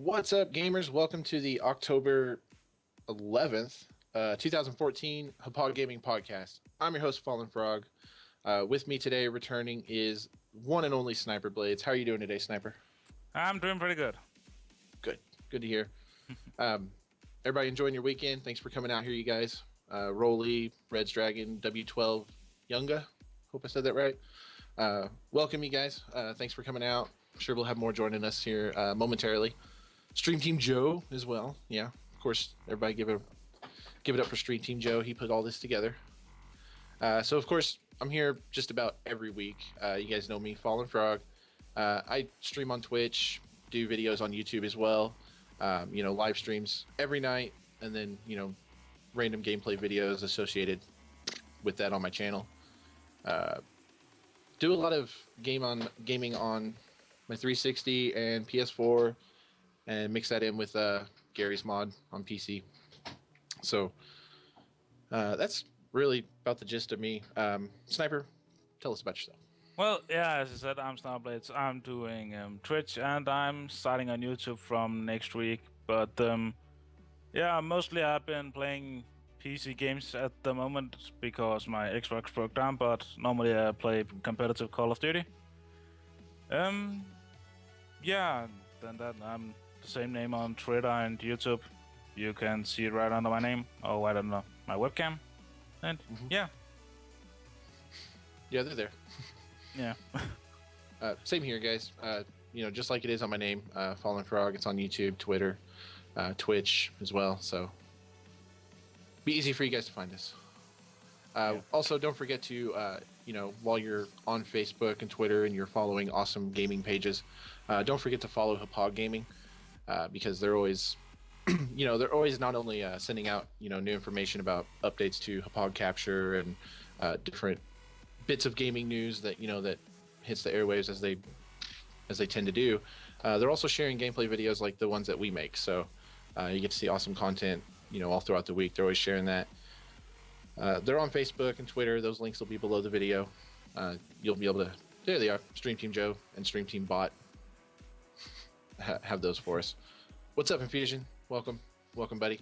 What's up, gamers? Welcome to the October 11th, 2014 Hauppauge Gaming Podcast. I'm your host, Fallen Frog. With me today, returning, is one and only Sniper Blades. How are you doing today, Sniper? I'm doing pretty good. Good. Good to hear. Everybody enjoying your weekend? Thanks for coming out here, you guys. Rolly, Reds Dragon, W12, Younga. Hope I said that right. Welcome, you guys. Thanks for coming out. I'm sure we'll have more joining us here momentarily. Stream Team Joe as well. Yeah, of course. Everybody give it up for Stream Team Joe. He put all this together. So of course I'm here just about every week. You guys know me, Fallen Frog. I stream on Twitch, do videos on YouTube as well. Live streams every night, and then random gameplay videos associated with that on my channel. Do a lot of gaming on my 360 and PS4. And mix that in with Gary's mod on PC. So that's really about the gist of me. Sniper, tell us about yourself. Well, yeah, as I said, I'm Snowblades. I'm doing Twitch, and I'm starting on YouTube from next week. But mostly I've been playing PC games at the moment because my Xbox broke down. But normally I play competitive Call of Duty. Then I'm the same name on Twitter and YouTube. You can see it right under my name, or right under my webcam. And yeah, they're there. Yeah. Same here, guys. Just like it is on my name, Fallen Frog. It's on YouTube, Twitter, Twitch as well. So be easy for you guys to find us. Also, don't forget to, while you're on Facebook and Twitter and you're following awesome gaming pages, don't forget to follow Hauppauge Gaming. Because they're always, they're always not only sending out, new information about updates to Hauppauge Capture and different bits of gaming news that, that hits the airwaves as they tend to do. They're also sharing gameplay videos like the ones that we make. So you get to see awesome content, all throughout the week. They're always sharing that. They're on Facebook and Twitter. Those links will be below the video. You'll be able to, there they are, Stream Team Joe and Stream Team Bot. Have those for us. What's up, Infusion? Welcome, buddy.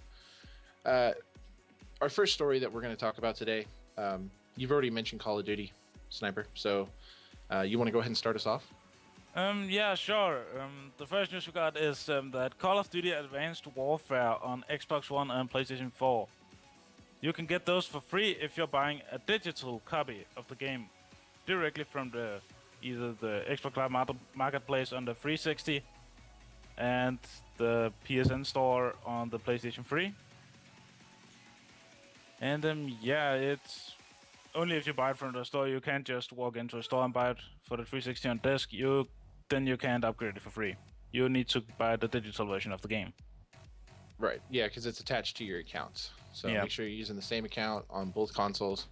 Our first story that we're going to talk about today. You've already mentioned Call of Duty, Sniper. So, you want to go ahead and start us off? Yeah, sure. The first news we got is that Call of Duty Advanced Warfare on Xbox One and PlayStation 4. You can get those for free if you're buying a digital copy of the game directly from either the Xbox Live Marketplace on the 360 and the PSN store on the PlayStation 3. And it's only if you buy it from the store. You can't just walk into a store and buy it for the 360 on disc. Then you can't upgrade it for free. You need to buy the digital version of the game. Right. Yeah, because it's attached to your accounts. So make sure you're using the same account on both consoles.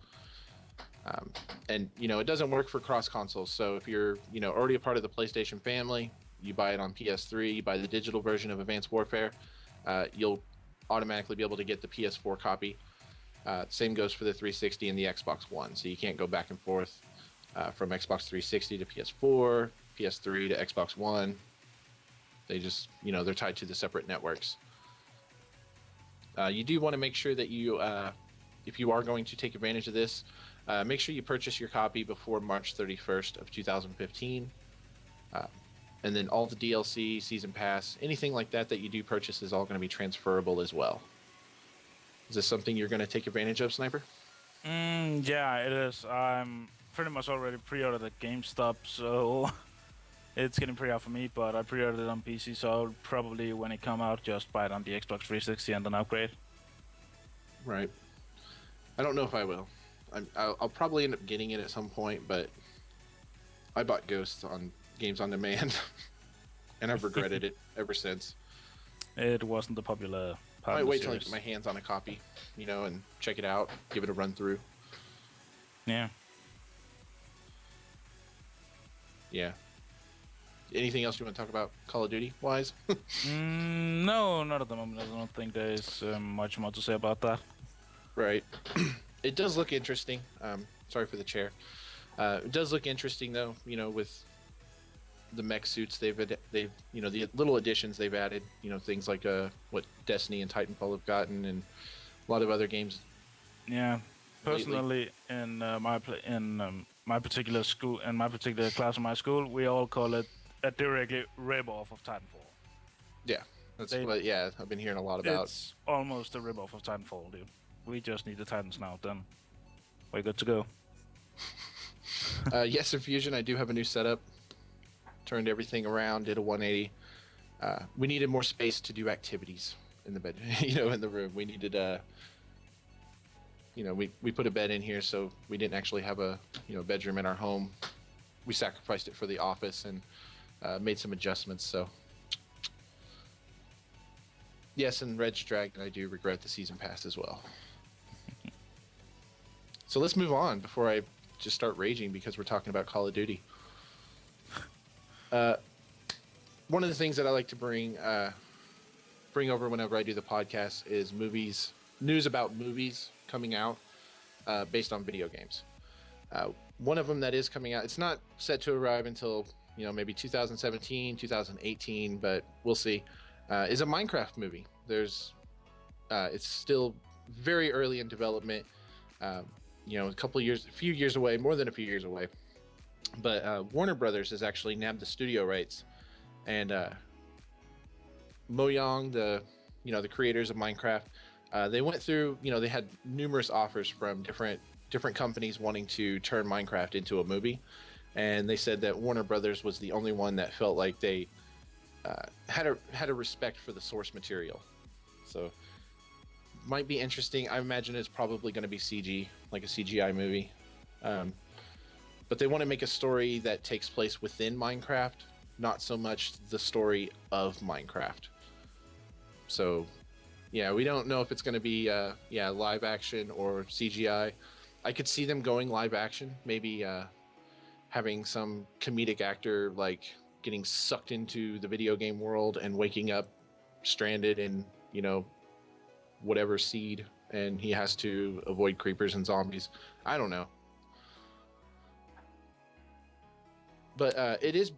And it doesn't work for cross consoles. So if you're already a part of the PlayStation family, you buy it on PS3, you buy the digital version of Advanced Warfare, you'll automatically be able to get the PS4 copy. Same goes for the 360 and the Xbox One. So you can't go back and forth from Xbox 360 to PS4, PS3 to Xbox One. They just, they're tied to the separate networks. You do want to make sure that you, if you are going to take advantage of this, make sure you purchase your copy before March 31st of 2015. And then all the DLC, Season Pass, anything like that you do purchase is all going to be transferable as well. Is this something you're going to take advantage of, Sniper? Yeah, it is. I'm pretty much already pre-ordered at GameStop, so it's getting pretty out for me, but I pre-ordered it on PC, so I'll probably, when it come out, just buy it on the Xbox 360 and then upgrade. Right. I don't know if I will. I'll probably end up getting it at some point, but I bought Ghosts on Games on Demand, and I've regretted it ever since. It wasn't the popular part. I might wait till I get my hands on a copy, and check it out, give it a run through. Yeah. Yeah. Anything else you want to talk about Call of Duty wise? No, not at the moment. I don't think there is much more to say about that. Right. It does look interesting. Sorry for the chair. It does look interesting, though, with the mech suits they've the little additions they've added, things like what Destiny and Titanfall have gotten, and a lot of other games Yeah, lately. personally, in my particular school, in my particular class in my school, we all call it a directly rip-off of Titanfall. Yeah, that's They, what. Yeah, I've been hearing a lot about. it's almost a rip-off of Titanfall, dude. We just need the Titans now, then we're good to go. Yes, in Fusion, I do have a new setup. Turned everything around, did a 180. We needed more space to do activities in the bed, in the room. We needed we put a bed in here, so we didn't actually have a bedroom in our home. We sacrificed it for the office and made some adjustments. So yes, and Red Dragon, I do regret the season pass as well. So let's move on before I just start raging because we're talking about Call of Duty. One of the things that I like to bring over whenever I do the podcast is news about movies coming out based on video games. One of them that is coming out, it's not set to arrive until maybe 2017, 2018, but we'll see. Is a Minecraft movie. It's still very early in development. A few years away, more than a few years away. But Warner Brothers has actually nabbed the studio rights, and Mojang, the creators of Minecraft, they went through. They had numerous offers from different companies wanting to turn Minecraft into a movie, and they said that Warner Brothers was the only one that felt like they had a respect for the source material. So might be interesting. I imagine it's probably going to be CG, like a CGI movie. But they want to make a story that takes place within Minecraft, not so much the story of Minecraft. So, yeah, we don't know if it's going to be live action or CGI. I could see them going live action, maybe having some comedic actor like getting sucked into the video game world and waking up stranded in whatever seed, and he has to avoid creepers and zombies. I don't know. But it is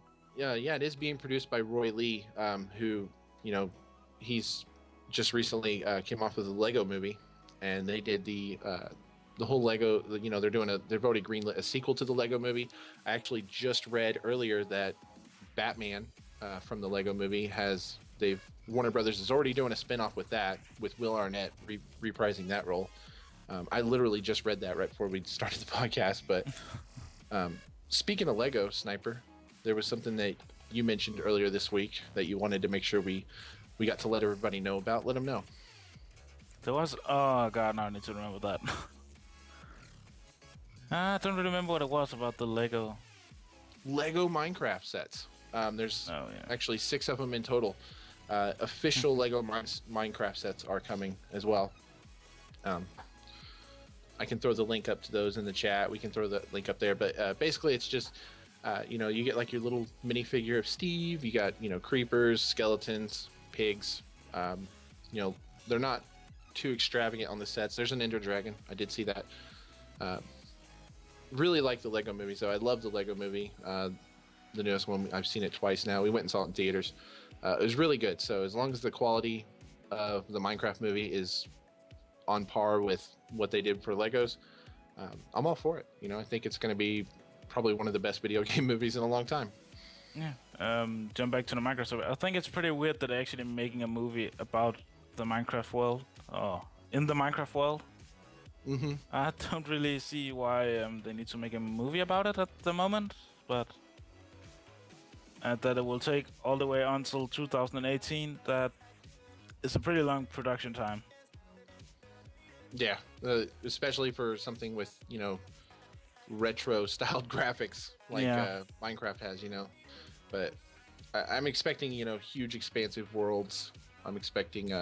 being produced by Roy Lee, who he's just recently came off of the Lego movie, and they did the whole Lego. They've already greenlit a sequel to the Lego movie. I actually just read earlier that Batman from the Lego movie Warner Brothers is already doing a spinoff with that, with Will Arnett reprising that role. I literally just read that right before we started the podcast, but. Speaking of Lego, Sniper, there was something that you mentioned earlier this week that you wanted to make sure we got to let everybody know about. Let them know. There was... Oh, God, now I need to remember that. I don't really remember what it was about the Lego Minecraft sets. There's actually 6 of them in total. Official Lego Minecraft sets are coming as well. I can throw the link up to those in the chat. We can throw the link up there. But basically, it's just, you get like your little minifigure of Steve. You got, creepers, skeletons, pigs. They're not too extravagant on the sets. There's an Ender Dragon. I did see that. Really like the Lego movies, though. I love the Lego movie. The newest one, I've seen it twice now. We went and saw it in theaters. It was really good. So as long as the quality of the Minecraft movie is on par with what they did for Legos, I'm all for it. I think it's going to be probably one of the best video game movies in a long time. Yeah. Jump back to the Minecraft stuff. I think it's pretty weird that they're actually making a movie about the Minecraft world. In the Minecraft world. Mm-hmm. I don't really see why they need to make a movie about it at the moment, but that it will take all the way until 2018. That is a pretty long production time. Yeah, especially for something with retro styled graphics like Minecraft has, But I'm expecting huge expansive worlds. I'm expecting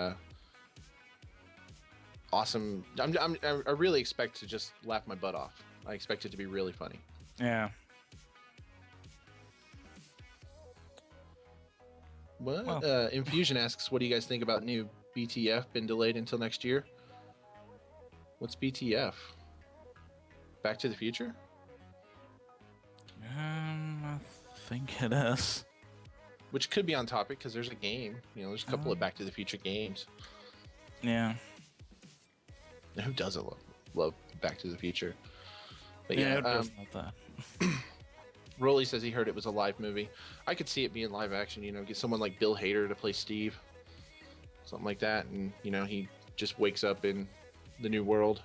awesome. I really expect to just laugh my butt off. I expect it to be really funny. Yeah. Well, Infusion asks, what do you guys think about new BTF been delayed until next year? What's BTF? Back to the Future? I think it is. which could be on topic because there's a game. You know, there's a couple of Back to the Future games. Yeah. Who doesn't love Back to the Future? But yeah, it does not that. Rolly says he heard it was a live movie. I could see it being live action. You know, get someone like Bill Hader to play Steve, something like that, and you know he just wakes up in the new world.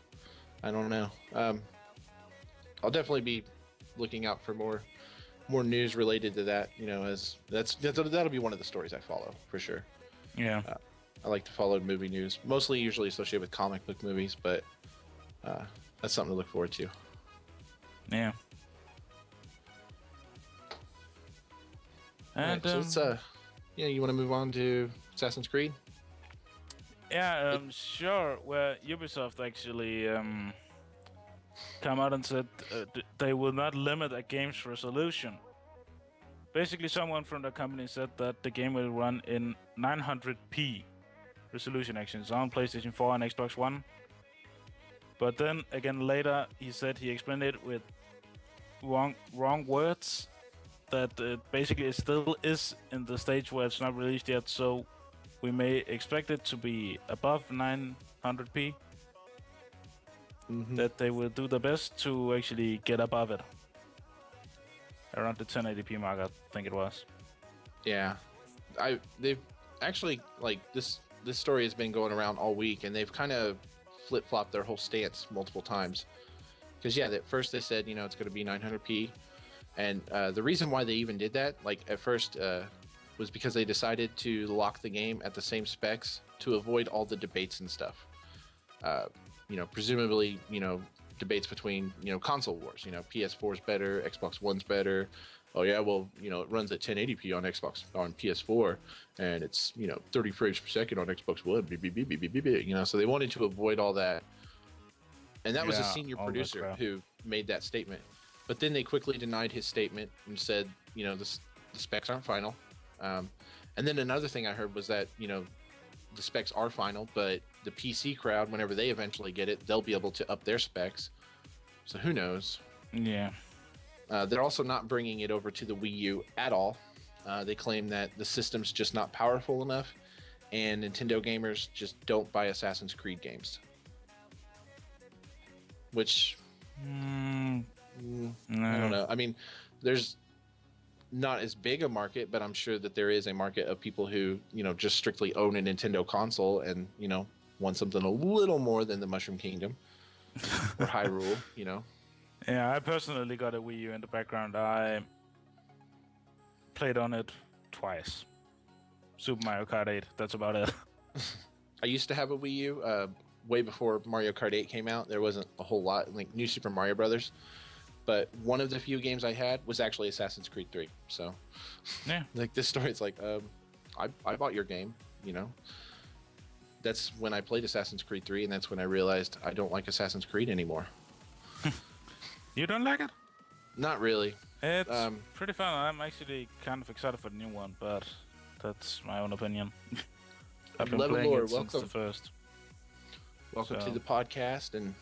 I don't know. I'll definitely be looking out for more news related to that. You know, as that'll be one of the stories I follow for sure. Yeah. I like to follow movie news, mostly usually associated with comic book movies, but that's something to look forward to. Yeah. And right, so let's you want to move on to Assassin's Creed? Yeah, sure. Where Ubisoft actually come out and said they will not limit a game's resolution. Basically, someone from the company said that the game will run in 900p resolution actions on PlayStation 4 and Xbox One. But then again later, he said he explained it with wrong words. That basically it still is in the stage where it's not released yet, so we may expect it to be above 900p. That they will do the best to actually get above it. Around the 1080p mark, I think it was. Yeah. They've actually, like, this story has been going around all week, and they've kind of flip-flopped their whole stance multiple times. Because, yeah, at first they said, you know, it's going to be 900p. And the reason why they even did that, like, at first was because they decided to lock the game at the same specs to avoid all the debates and stuff. You know, presumably, you know, debates between, you know, console wars. You know, PS4's better, Xbox One's better. Oh yeah, well, you know, it runs at 1080p on PS4, and it's, you know, 30 frames per second on Xbox One. You know, so they wanted to avoid all that. And that was a senior producer who made that statement. But then they quickly denied his statement and said, you know, the specs aren't final. And then another thing I heard was that, you know, the specs are final, but the PC crowd, whenever they eventually get it, they'll be able to up their specs. So who knows? Yeah. They're also not bringing it over to the Wii U at all. They claim that the system's just not powerful enough, and Nintendo gamers just don't buy Assassin's Creed games. Which... I don't know. I mean, there's not as big a market, but I'm sure that there is a market of people who, you know, just strictly own a Nintendo console and, you know, want something a little more than the Mushroom Kingdom or Hyrule, you know. Yeah, I personally got a Wii U in the background. I played on it twice. Super Mario Kart 8, that's about it. I used to have a Wii U way before Mario Kart 8 came out. There wasn't a whole lot, like New Super Mario Brothers. But one of the few games I had was actually Assassin's Creed 3. So, yeah, like this story, it's like, I bought your game, you know. That's when I played Assassin's Creed 3, and that's when I realized I don't like Assassin's Creed anymore. You don't like it? Not really. It's pretty fun. I'm actually kind of excited for the new one, but that's my own opinion. I've been playing it since the first. Welcome to the podcast, and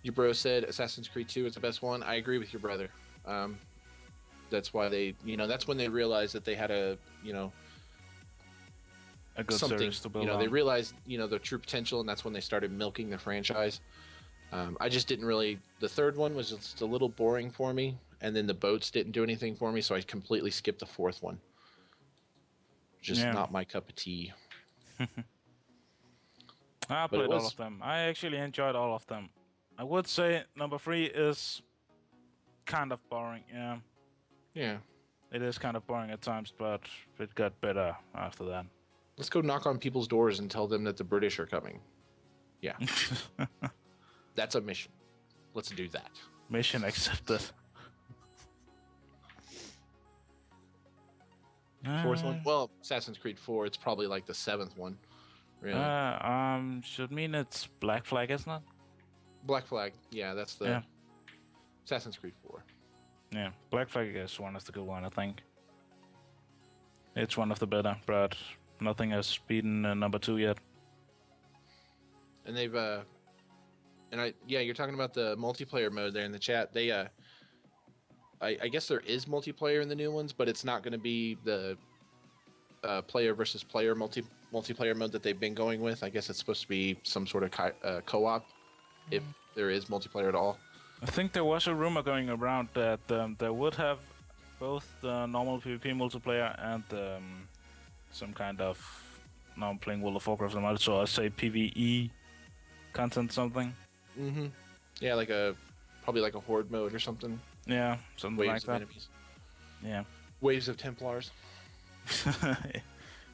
your bro said Assassin's Creed 2 is the best one. I agree with your brother. That's why they, you know, that's when they realized that they had a, you know, a good series to build on. They realized, you know, their true potential, and that's when they started milking the franchise. I just didn't really, the third one was just a little boring for me, and then the boats didn't do anything for me, so I completely skipped the fourth one. Just not my cup of tea. I played all of them. I actually enjoyed all of them. I would say number 3 is kind of boring, yeah. Yeah. It is kind of boring at times, but it got better after that. Let's go knock on people's doors and tell them that the British are coming. Yeah. That's a mission. Let's do that. Mission accepted. Fourth one? Well, Assassin's Creed 4, it's probably like the 7th one. Really. Should mean it's Black Flag, isn't it? Black Flag, yeah, that's the Assassin's Creed 4. Yeah, Black Flag is one of the good one, I think. It's one of the better, but nothing has beaten number 2 yet. And they've you're talking about the multiplayer mode there in the chat. They I guess there is multiplayer in the new ones, but it's not going to be the player versus player multiplayer mode that they've been going with. I guess it's supposed to be some sort of co-op, if there is multiplayer at all. I think there was a rumor going around that they would have both the normal PvP multiplayer and some kind of. Now I'm playing World of Warcraft, so I say PvE content something. Mm-hmm. Yeah, probably like a horde mode or something. Yeah, something Waves like that. of enemies. Yeah. Waves of Templars. Yeah.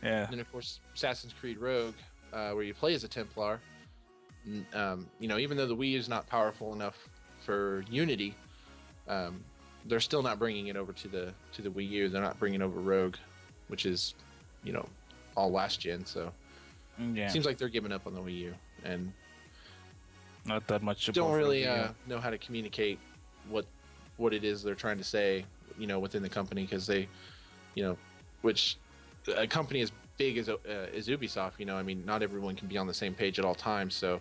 And then of course Assassin's Creed Rogue, where you play as a Templar. Even though the Wii is not powerful enough for Unity, they're still not bringing it over to the Wii U. They're not bringing over Rogue, which is, all last gen. So Yeah. seems like they're giving up on the Wii U and Not that much support. Don't really for the, know how to communicate what it is they're trying to say, within the company, because they, which a company as big as Ubisoft, I mean, not everyone can be on the same page at all times. So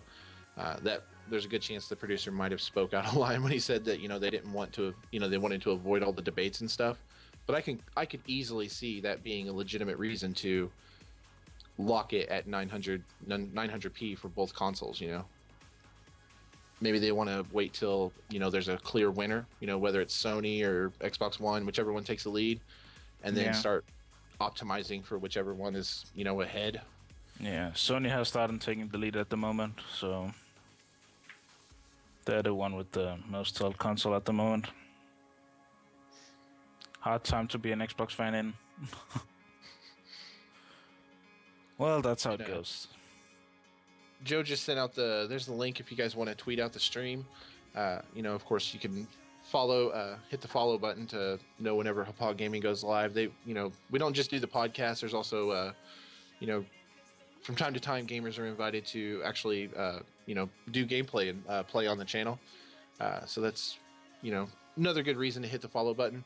that there's a good chance the producer might have spoke out of line when he said that they didn't want to, they wanted to avoid all the debates and stuff. But I could easily see that being a legitimate reason to lock it at 900p for both consoles. Maybe they want to wait till there's a clear winner, whether it's Sony or Xbox One, whichever one takes the lead, and then start optimizing for whichever one is ahead. Yeah, Sony has started taking the lead at the moment, so they're the one with the most sold console at the moment. Hard time to be an Xbox fan in. Well, that's how it goes. Joe just sent out there's the link if you guys want to tweet out the stream. Of course you can follow, hit the follow button to know whenever Hauppauge Gaming goes live. We don't just do the podcast. There's also, from time to time gamers are invited to actually, do gameplay and play on the channel. So that's, another good reason to hit the follow button.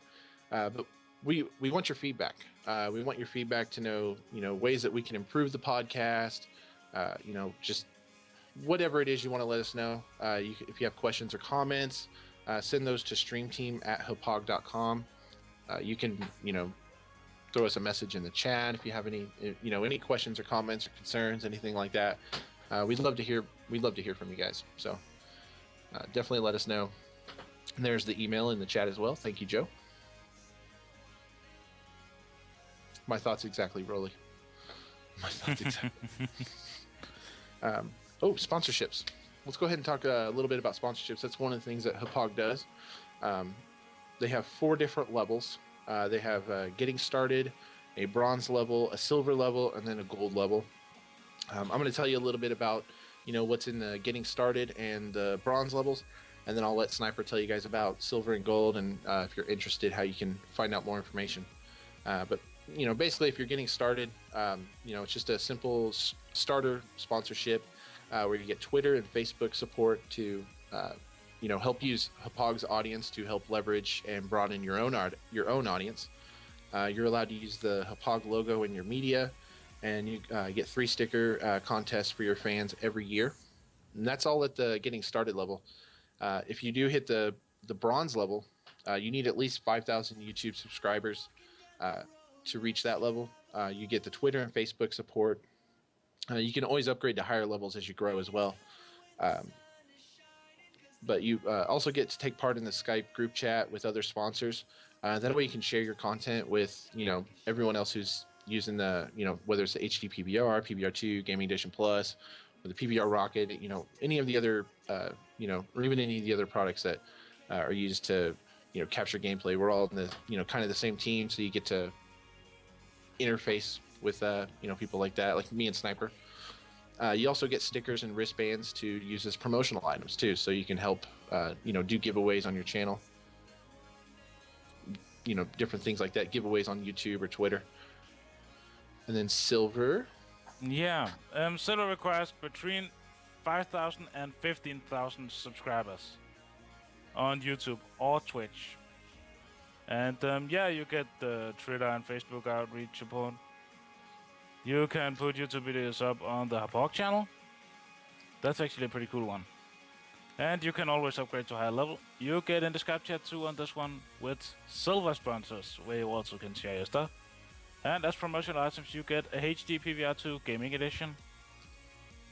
But we want your feedback. We want your feedback to know, ways that we can improve the podcast. Just whatever it is you want to let us know. If you have questions or comments, send those to streamteam@hauppauge.com. You can, throw us a message in the chat if you have any questions or comments or concerns, anything like that. We'd love to hear from you guys. So definitely let us know. And there's the email in the chat as well. Thank you, Joe. My thoughts exactly, Rolly. My thoughts exactly. Sponsorships. Let's go ahead and talk a little bit about sponsorships. That's one of the things that Hauppauge does. They have 4 different levels. They have getting started, a bronze level, a silver level, and then a gold level. I'm going to tell you a little bit about what's in the getting started and the bronze levels, and then I'll let Sniper tell you guys about silver and gold, and if you're interested, how you can find out more information. But basically, if you're getting started, it's just a simple starter sponsorship where you get Twitter and Facebook support to, help use Hauppauge's audience to help leverage and broaden your own audience. You're allowed to use the Hauppauge logo in your media, and you get 3 sticker contests for your fans every year. And that's all at the getting started level. If you do hit the bronze level, you need at least 5,000 YouTube subscribers to reach that level. You get the Twitter and Facebook support. You can always upgrade to higher levels as you grow as well. But you also get to take part in the Skype group chat with other sponsors. That way you can share your content with, everyone else who's using the, whether it's the HD PBR, PBR2, Gaming Edition Plus, or the PBR Rocket, any of the other, or even any of the other products that are used to, capture gameplay. We're all in the, kind of the same team, so you get to interface with people like that, like me and Sniper. You also get stickers and wristbands to use as promotional items too, so you can help do giveaways on your channel, different things like that, giveaways on YouTube or Twitter. And then silver, silver requires between 5,000 and 15,000 subscribers on YouTube or Twitch. And you get the Twitter and Facebook outreach support. You can put YouTube videos up on the Hauppauge channel. That's actually a pretty cool one. And you can always upgrade to higher level. You get in the Skype chat too on this one with silver sponsors, where you also can share your stuff. And as promotional items, you get a HD PVR2 Gaming Edition,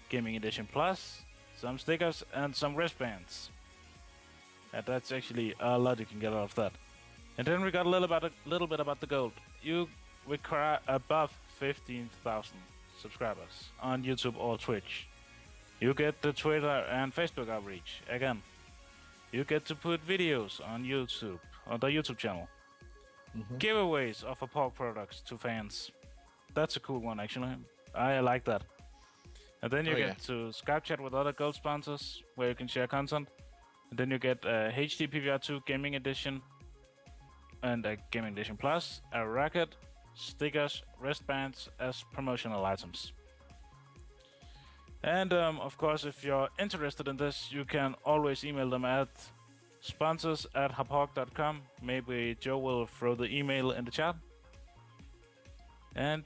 Gaming Edition Plus, some stickers, and some wristbands. And that's actually a lot you can get out of that. And then we got a little bit about the gold. You require above 15,000 subscribers on YouTube or Twitch. You get the Twitter and Facebook outreach again. You get to put videos on YouTube, on the YouTube channel. Giveaways of Hauppauge products to fans. That's a cool one, actually. I like that. And then you get to Skype chat with other gold sponsors, where you can share content. And then you get a HD PVR2 Gaming Edition and a Gaming Edition Plus, a racket, stickers, wristbands as promotional items. And of course, if you're interested in this, you can always email them at sponsors@hauppauge.com. Maybe Joe will throw the email in the chat. And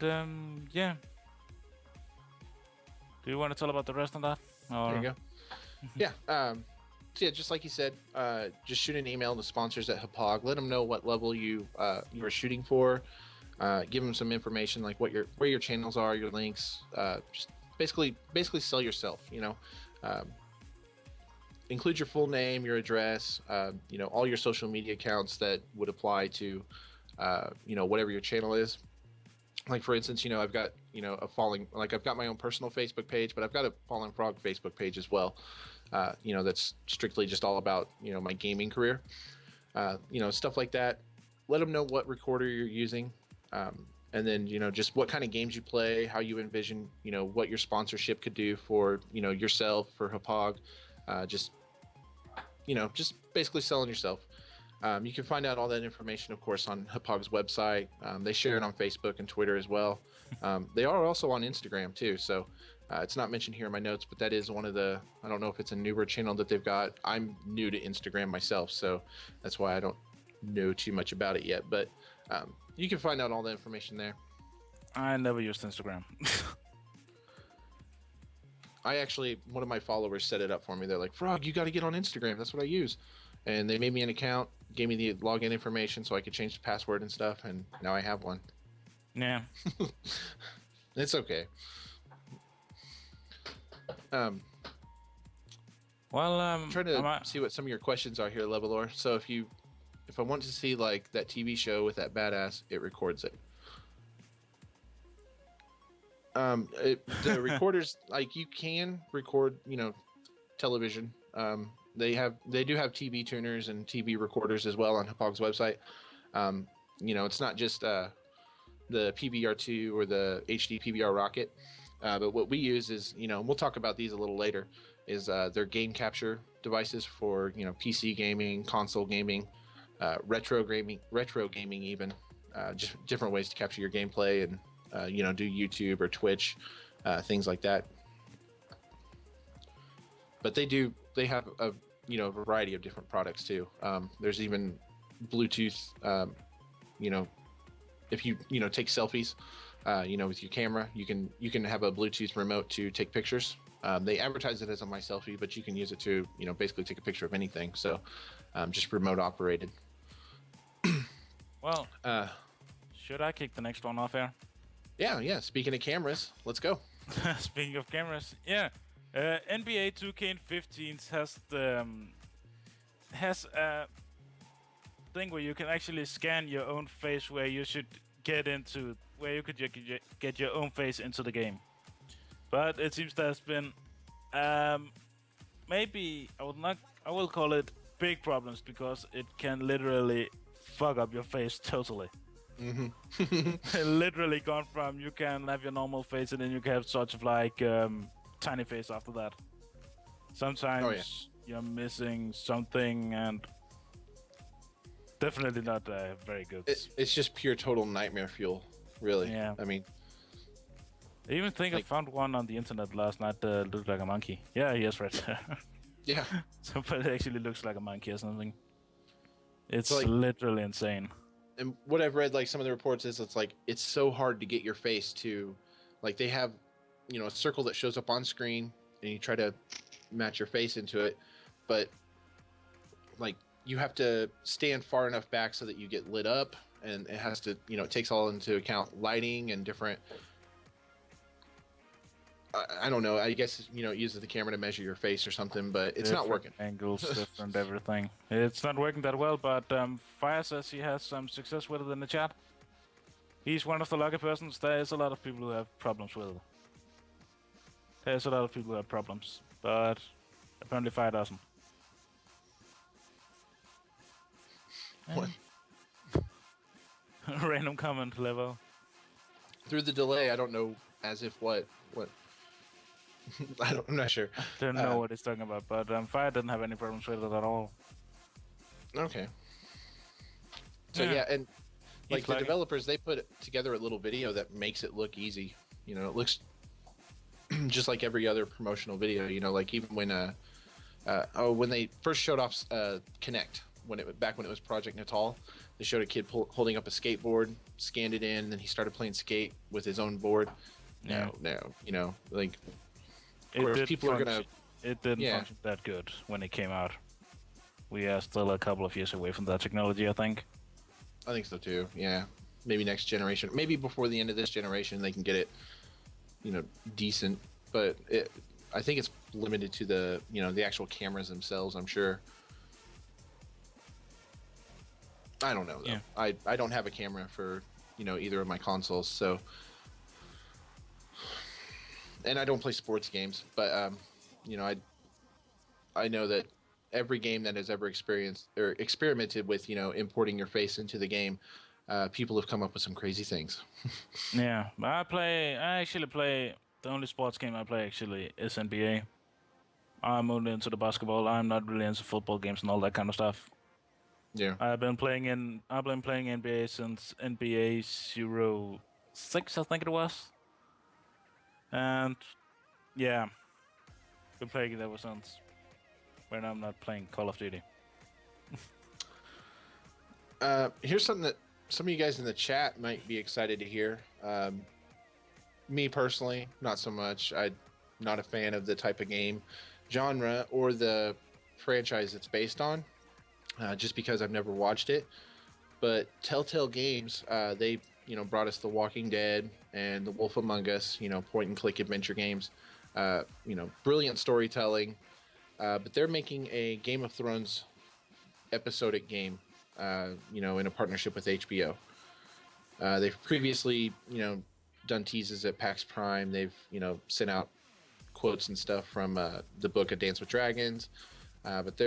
yeah. Do you want to tell about the rest of that? Or... There you go. Yeah. So yeah, just like you said, just shoot an email to sponsors@Hauppauge. Let them know what level you're shooting for. Give them some information like where your channels are, your links. Just basically sell yourself. Include your full name, your address, all your social media accounts that would apply to whatever your channel is. Like for instance, I've got I've got my own personal Facebook page, but I've got a Falling Frog Facebook page as well. That's strictly just all about my gaming career. Stuff like that. Let them know what recorder you're using. And then, just what kind of games you play, how you envision, what your sponsorship could do for, yourself, for Hauppauge, just basically selling yourself. You can find out all that information, of course, on Hauppauge's website. They share it on Facebook and Twitter as well. They are also on Instagram too. So it's not mentioned here in my notes, but that is one of the, I don't know if it's a newer channel that they've got. I'm new to Instagram myself, so that's why I don't know too much about it yet. But you can find out all the information there. I never used Instagram. One of my followers set it up for me. They're like, Frog, you got to get on Instagram. That's what I use. And they made me an account, gave me the login information so I could change the password and stuff. And now I have one. Yeah. It's okay. I'm trying to see what some of your questions are here, Levelor. So if I want to see like that TV show with that badass, it records it. The recorders, like you can record, television. They do have TV tuners and TV recorders as well on Hauppauge's website. It's not just the PVR2 or the HD PVR rocket, but what we use is, and we'll talk about these a little later, is their game capture devices for PC gaming, console gaming, retro gaming even, just different ways to capture your gameplay and do YouTube or Twitch, things like that. But they have a variety of different products too. There's even Bluetooth, if you take selfies, with your camera, you can have a Bluetooth remote to take pictures. They advertise it as a My Selfie, but you can use it to basically take a picture of anything. So just remote operated. Well, should I kick the next one off here? Yeah. Speaking of cameras, let's go. Speaking of cameras, yeah. NBA 2K15 has a thing where you can actually scan your own face, where you could get your own face into the game. But it seems there's been maybe I will call it big problems, because it can literally fuck up your face totally. Mm-hmm. Literally gone from you can have your normal face and then you can have sort of like tiny face after that. Sometimes you're missing something, and definitely not very good. It's just pure total nightmare fuel, really. Yeah. I mean, I even think I found one on the internet last night that looked like a monkey. Yeah, he has red hair. Yeah. So, but it actually looks like a monkey or something. It's literally insane. And what I've read, like some of the reports, is it's so hard to get your face to, like they have, a circle that shows up on screen, and you try to match your face into it. but like you have to stand far enough back so that you get lit up, and it has to, it takes all into account lighting and different. I don't know. I guess it uses the camera to measure your face or something, but it's not working. Angles, different everything. It's not working that well, but Fire says he has some success with it in the chat. He's one of the lucky persons. There is a lot of people who have problems with it. There's a lot of people who have problems, but apparently Fire doesn't. What? Random comment level. Through the delay, I don't know as if what. I'm not sure. I don't know what he's talking about, but Fire didn't have any problems with it at all. Okay. So yeah, and like the developers, they put together a little video that makes it look easy. It looks just like every other promotional video. Like even when they first showed off Kinect, back when it was Project Natal, they showed a kid holding up a skateboard, scanned it in, and then he started playing skate with his own board. No, like. It didn't function that good when it came out. We are still a couple of years away from that technology, I think. I think so too. Yeah, maybe next generation, maybe before the end of this generation, they can get it, decent. But I think it's limited to the actual cameras themselves. I'm sure. I don't know though. Yeah. I don't have a camera for either of my consoles, so. And I don't play sports games, but I know that every game that has ever experienced or experimented with importing your face into the game, people have come up with some crazy things. Yeah, I actually play the only sports game I play actually is NBA. I'm only into the basketball. I'm not really into football games and all that kind of stuff. Yeah, I've been playing NBA since NBA 06, I think it was. And yeah, been playing it ever since. When I'm not playing Call of Duty. Here's something that some of you guys in the chat might be excited to hear. Me personally, not so much. I'm not a fan of the type of game, genre, or the franchise it's based on, just because I've never watched it. But Telltale Games, they brought us The Walking Dead and The Wolf Among Us, point and click adventure games. Brilliant storytelling, but they're making a Game of Thrones episodic game, in a partnership with HBO. They've previously, done teases at PAX Prime. They've, sent out quotes and stuff from the book A Dance with Dragons, but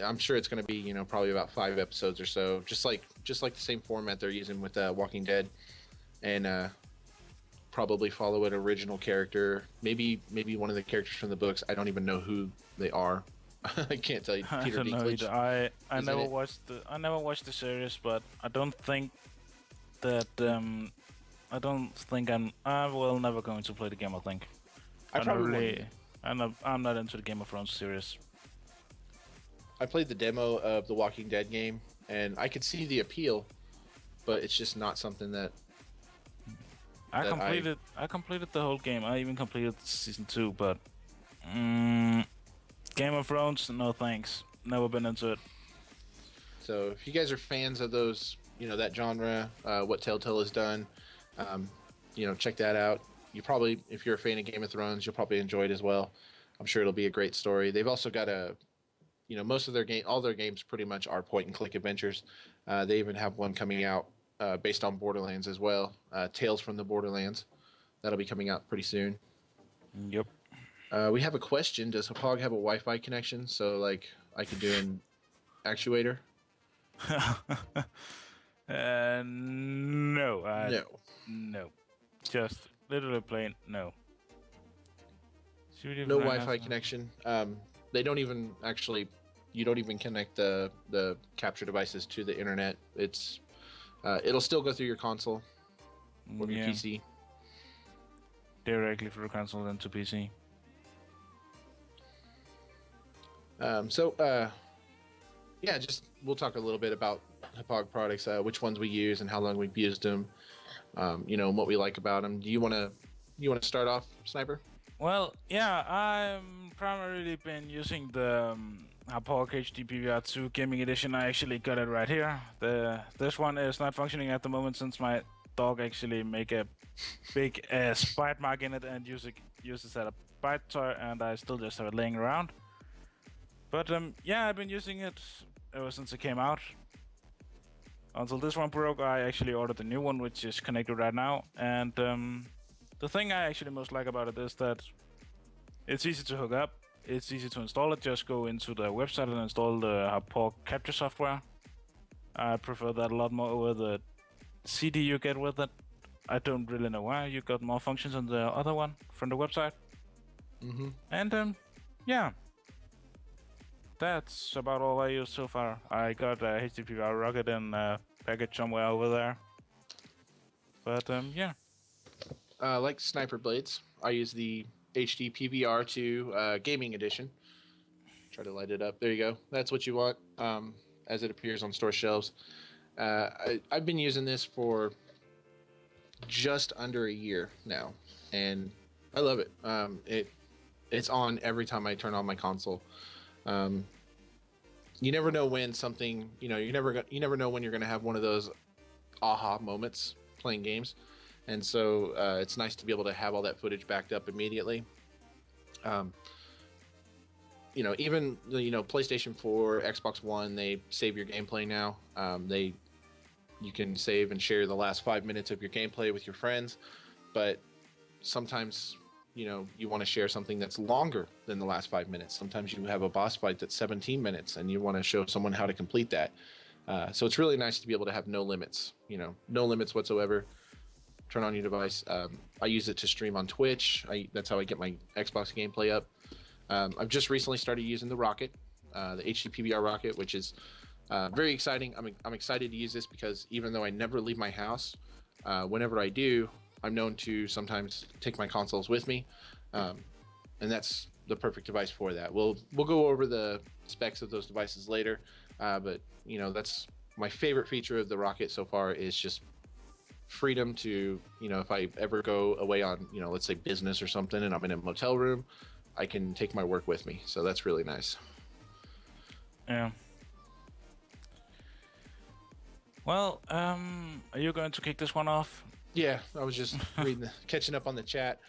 I'm sure it's going to be, probably about 5 episodes or so, just like the same format they're using with Walking Dead, and probably follow an original character, maybe one of the characters from the books. I don't even know who they are. I can't tell you. Peter I don't know Dinklage. either. I never watched the series, but I don't think that I will never going to play the game. I think. I'm not into the Game of Thrones series. I played the demo of the Walking Dead game, and I could see the appeal, but it's just not something that. I completed the whole game. I even completed season 2, but Game of Thrones, no thanks. Never been into it. So if you guys are fans of those, that genre, what Telltale has done, check that out. If you're a fan of Game of Thrones, you'll probably enjoy it as well. I'm sure it'll be a great story. They've also got most of all their games pretty much are point and click adventures. They even have one coming out based on Borderlands as well. Tales from the Borderlands. That'll be coming out pretty soon. Yep. We have a question. Does Hauppauge have a Wi-Fi connection so like I could do an actuator? No. No. Just literally plain no. No Wi-Fi connection. They don't even actually. You don't even connect the capture devices to the internet. It'll still go through your console or your PC. Directly through console into PC. We'll talk a little bit about Hauppauge products, which ones we use and how long we've used them, and what we like about them. Do you want to start off, Sniper? Well, yeah, I'm primarily been using the Hauppauge HD PVR2 Gaming Edition. I actually got it right here. This one is not functioning at the moment since my dog actually make a big bite mark in it and uses as a bite toy, and I still just have it laying around. But yeah, I've been using it ever since it came out. Until this one broke, I actually ordered a new one, which is connected right now. And the thing I actually most like about it is that it's easy to hook up. It's easy to install it. Just go into the website and install the Hauppauge capture software. I prefer that a lot more over the CD you get with it. I don't really know why. You got more functions on the other one from the website. Mm-hmm. And yeah, that's about all I used so far. I got a HDPVR rocket in a package somewhere over there. But yeah. Like Sniper Blades, I use the HD PVR2 Gaming Edition. Try to light it up. There you go. That's what you want as it appears on store shelves. I've been using this for just under a year now, and I love it. It's on every time I turn on my console. You never know when something, you never know when you're going to have one of those aha moments playing games, and so it's nice to be able to have all that footage backed up immediately. Even PlayStation 4, Xbox One, they save your gameplay now. You can save and share the last 5 minutes of your gameplay with your friends, but sometimes you want to share something that's longer than the last 5 minutes. Sometimes you have a boss fight that's 17 minutes and you want to show someone how to complete that. So it's really nice to be able to have no limits, no limits whatsoever. Turn on your device. I use it to stream on Twitch. That's how I get my Xbox gameplay up. I've just recently started using the Rocket, the HD PVR Rocket, which is very exciting. I'm excited to use this because even though I never leave my house, whenever I do, I'm known to sometimes take my consoles with me, and that's the perfect device for that. We'll go over the specs of those devices later, but that's my favorite feature of the Rocket so far is just freedom to, if I ever go away on, let's say business or something, and I'm in a motel room, I can take my work with me. So that's really nice. Yeah. Well, are you going to kick this one off? Yeah, I was just catching up on the chat.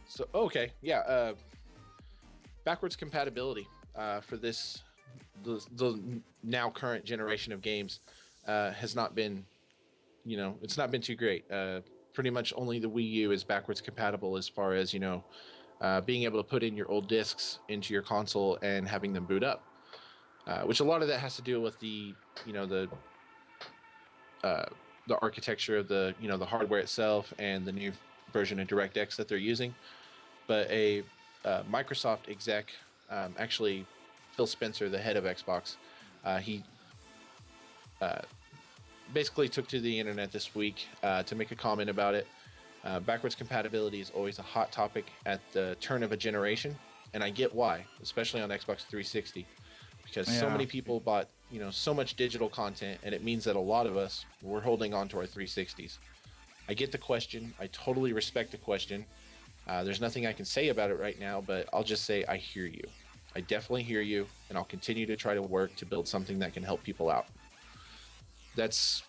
So okay, yeah. Backwards compatibility for the now current generation of games has not been, it's not been too great. Pretty much only the Wii U is backwards compatible as far as being able to put in your old discs into your console and having them boot up. Which a lot of that has to do with the architecture of the hardware itself and the new version of DirectX that they're using. But a Microsoft exec, actually Phil Spencer, the head of Xbox, he basically took to the internet this week to make a comment about it. Backwards compatibility is always a hot topic at the turn of a generation, and I get why, especially on Xbox 360. Because so many people bought, so much digital content, and it means that a lot of us, we're holding on to our 360s. I get the question. I totally respect the question. There's nothing I can say about it right now, but I'll just say I hear you. I definitely hear you, and I'll continue to try to work to build something that can help people out. That's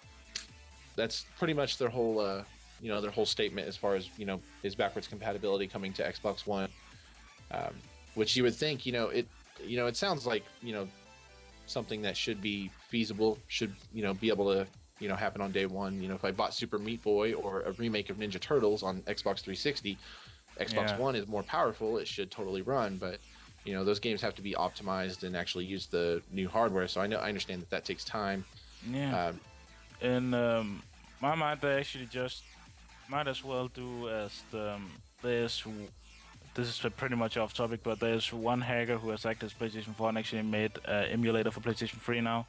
pretty much their whole, their whole statement as far as, is backwards compatibility coming to Xbox One, which you would think, it sounds like, something that should be feasible, should, be able to, happen on day one. If I bought Super Meat Boy or a remake of Ninja Turtles on Xbox 360, Xbox One is more powerful. It should totally run, but, those games have to be optimized and actually use the new hardware. So I understand that takes time. Yeah. In my mind, they actually just might as well do as this is pretty much off topic, but there's one hacker who has hacked his PlayStation 4 and actually made an emulator for PlayStation 3 now.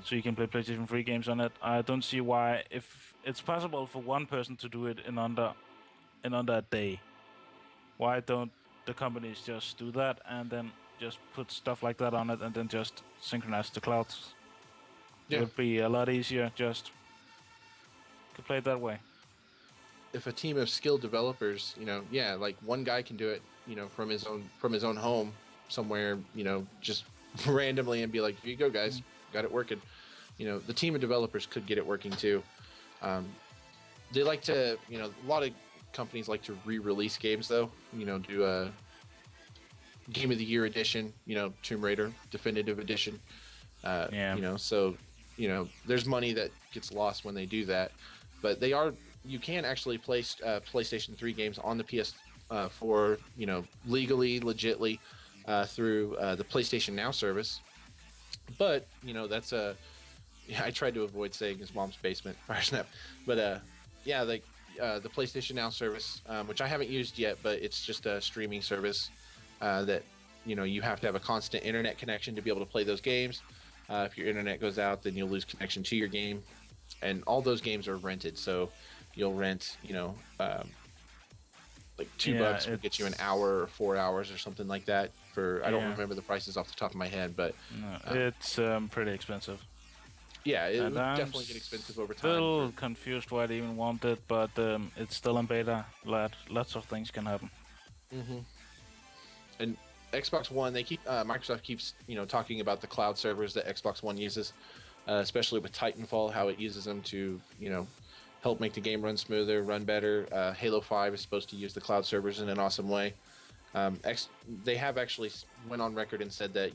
So you can play PlayStation 3 games on it. I don't see why, if it's possible for one person to do it in under a day, why don't the companies just do that and then just put stuff like that on it and then just synchronize the clouds? Yeah. It would be a lot easier just to play it that way. if a team of skilled developers, yeah, like one guy can do it, from his own home somewhere, just randomly and be like, here you go, guys, got it working. The team of developers could get it working too. They like to, a lot of companies like to re-release games though. Do a Game of the Year edition, Tomb Raider Definitive Edition. So there's money that gets lost when they do that, but you can actually place PlayStation 3 games on the PS4, legally, legitly, through the PlayStation Now service. But that's I tried to avoid saying his mom's basement, fire snap, but yeah, like the PlayStation Now service, which I haven't used yet, but it's just a streaming service that you have to have a constant internet connection to be able to play those games. If your internet goes out, then you'll lose connection to your game, and all those games are rented. So you'll rent, like $2 will get you an hour or 4 hours or something like that. I don't remember the prices off the top of my head, but it's pretty expensive. Yeah, it would definitely get expensive over time. Still confused why they even want it, but it's still in beta. Lots of things can happen. Mm-hmm. And Xbox One, Microsoft keeps talking about the cloud servers that Xbox One uses, especially with Titanfall, how it uses them to help make the game run smoother, run better. Halo 5 is supposed to use the cloud servers in an awesome way. They have actually went on record and said that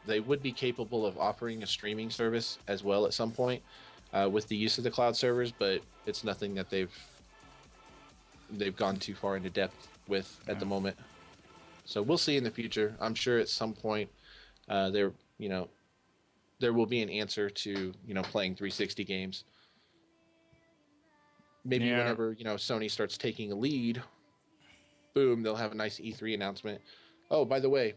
they would be capable of offering a streaming service as well at some point with the use of the cloud servers, but it's nothing that they've gone too far into depth with at the moment. So we'll see in the future. I'm sure at some point there will be an answer to playing 360 games. Maybe whenever Sony starts taking a lead, boom, they'll have a nice E3 announcement. Oh, by the way,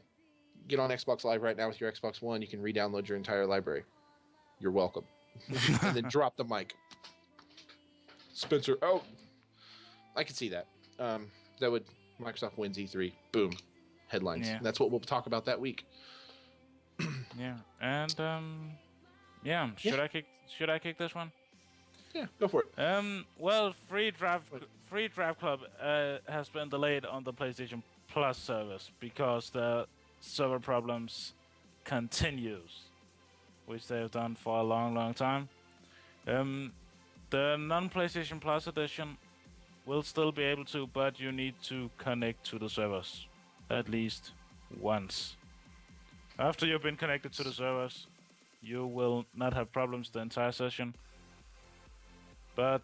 get on Xbox Live right now with your Xbox One. You can re-download your entire library. You're welcome. And then drop the mic. Spencer, oh, I could see that. Microsoft wins E3. Boom. Headlines. Yeah. That's what we'll talk about that week. Yeah. And should I kick this one? Yeah, go for it. Well, Free Draft Club has been delayed on the PlayStation Plus service because the server problems continues, which they have done for a long time. The non-PlayStation Plus edition will still be able to, but you need to connect to the servers at least once. After you've been connected to the servers, you will not have problems the entire session. But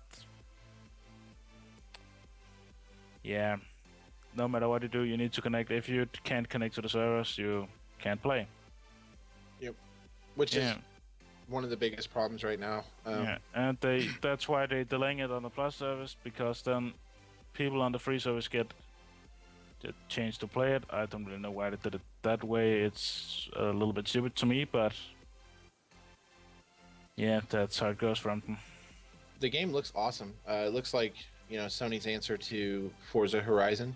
yeah, no matter what you do, you need to connect. If you can't connect to the servers, you can't play. Yep. Which is one of the biggest problems right now. And that's why they're delaying it on the Plus service, because then people on the free service get the chance to play it. I don't really know why they did it that way. It's a little bit stupid to me, but yeah, that's how it goes from them. The game looks awesome. It looks like Sony's answer to Forza Horizon.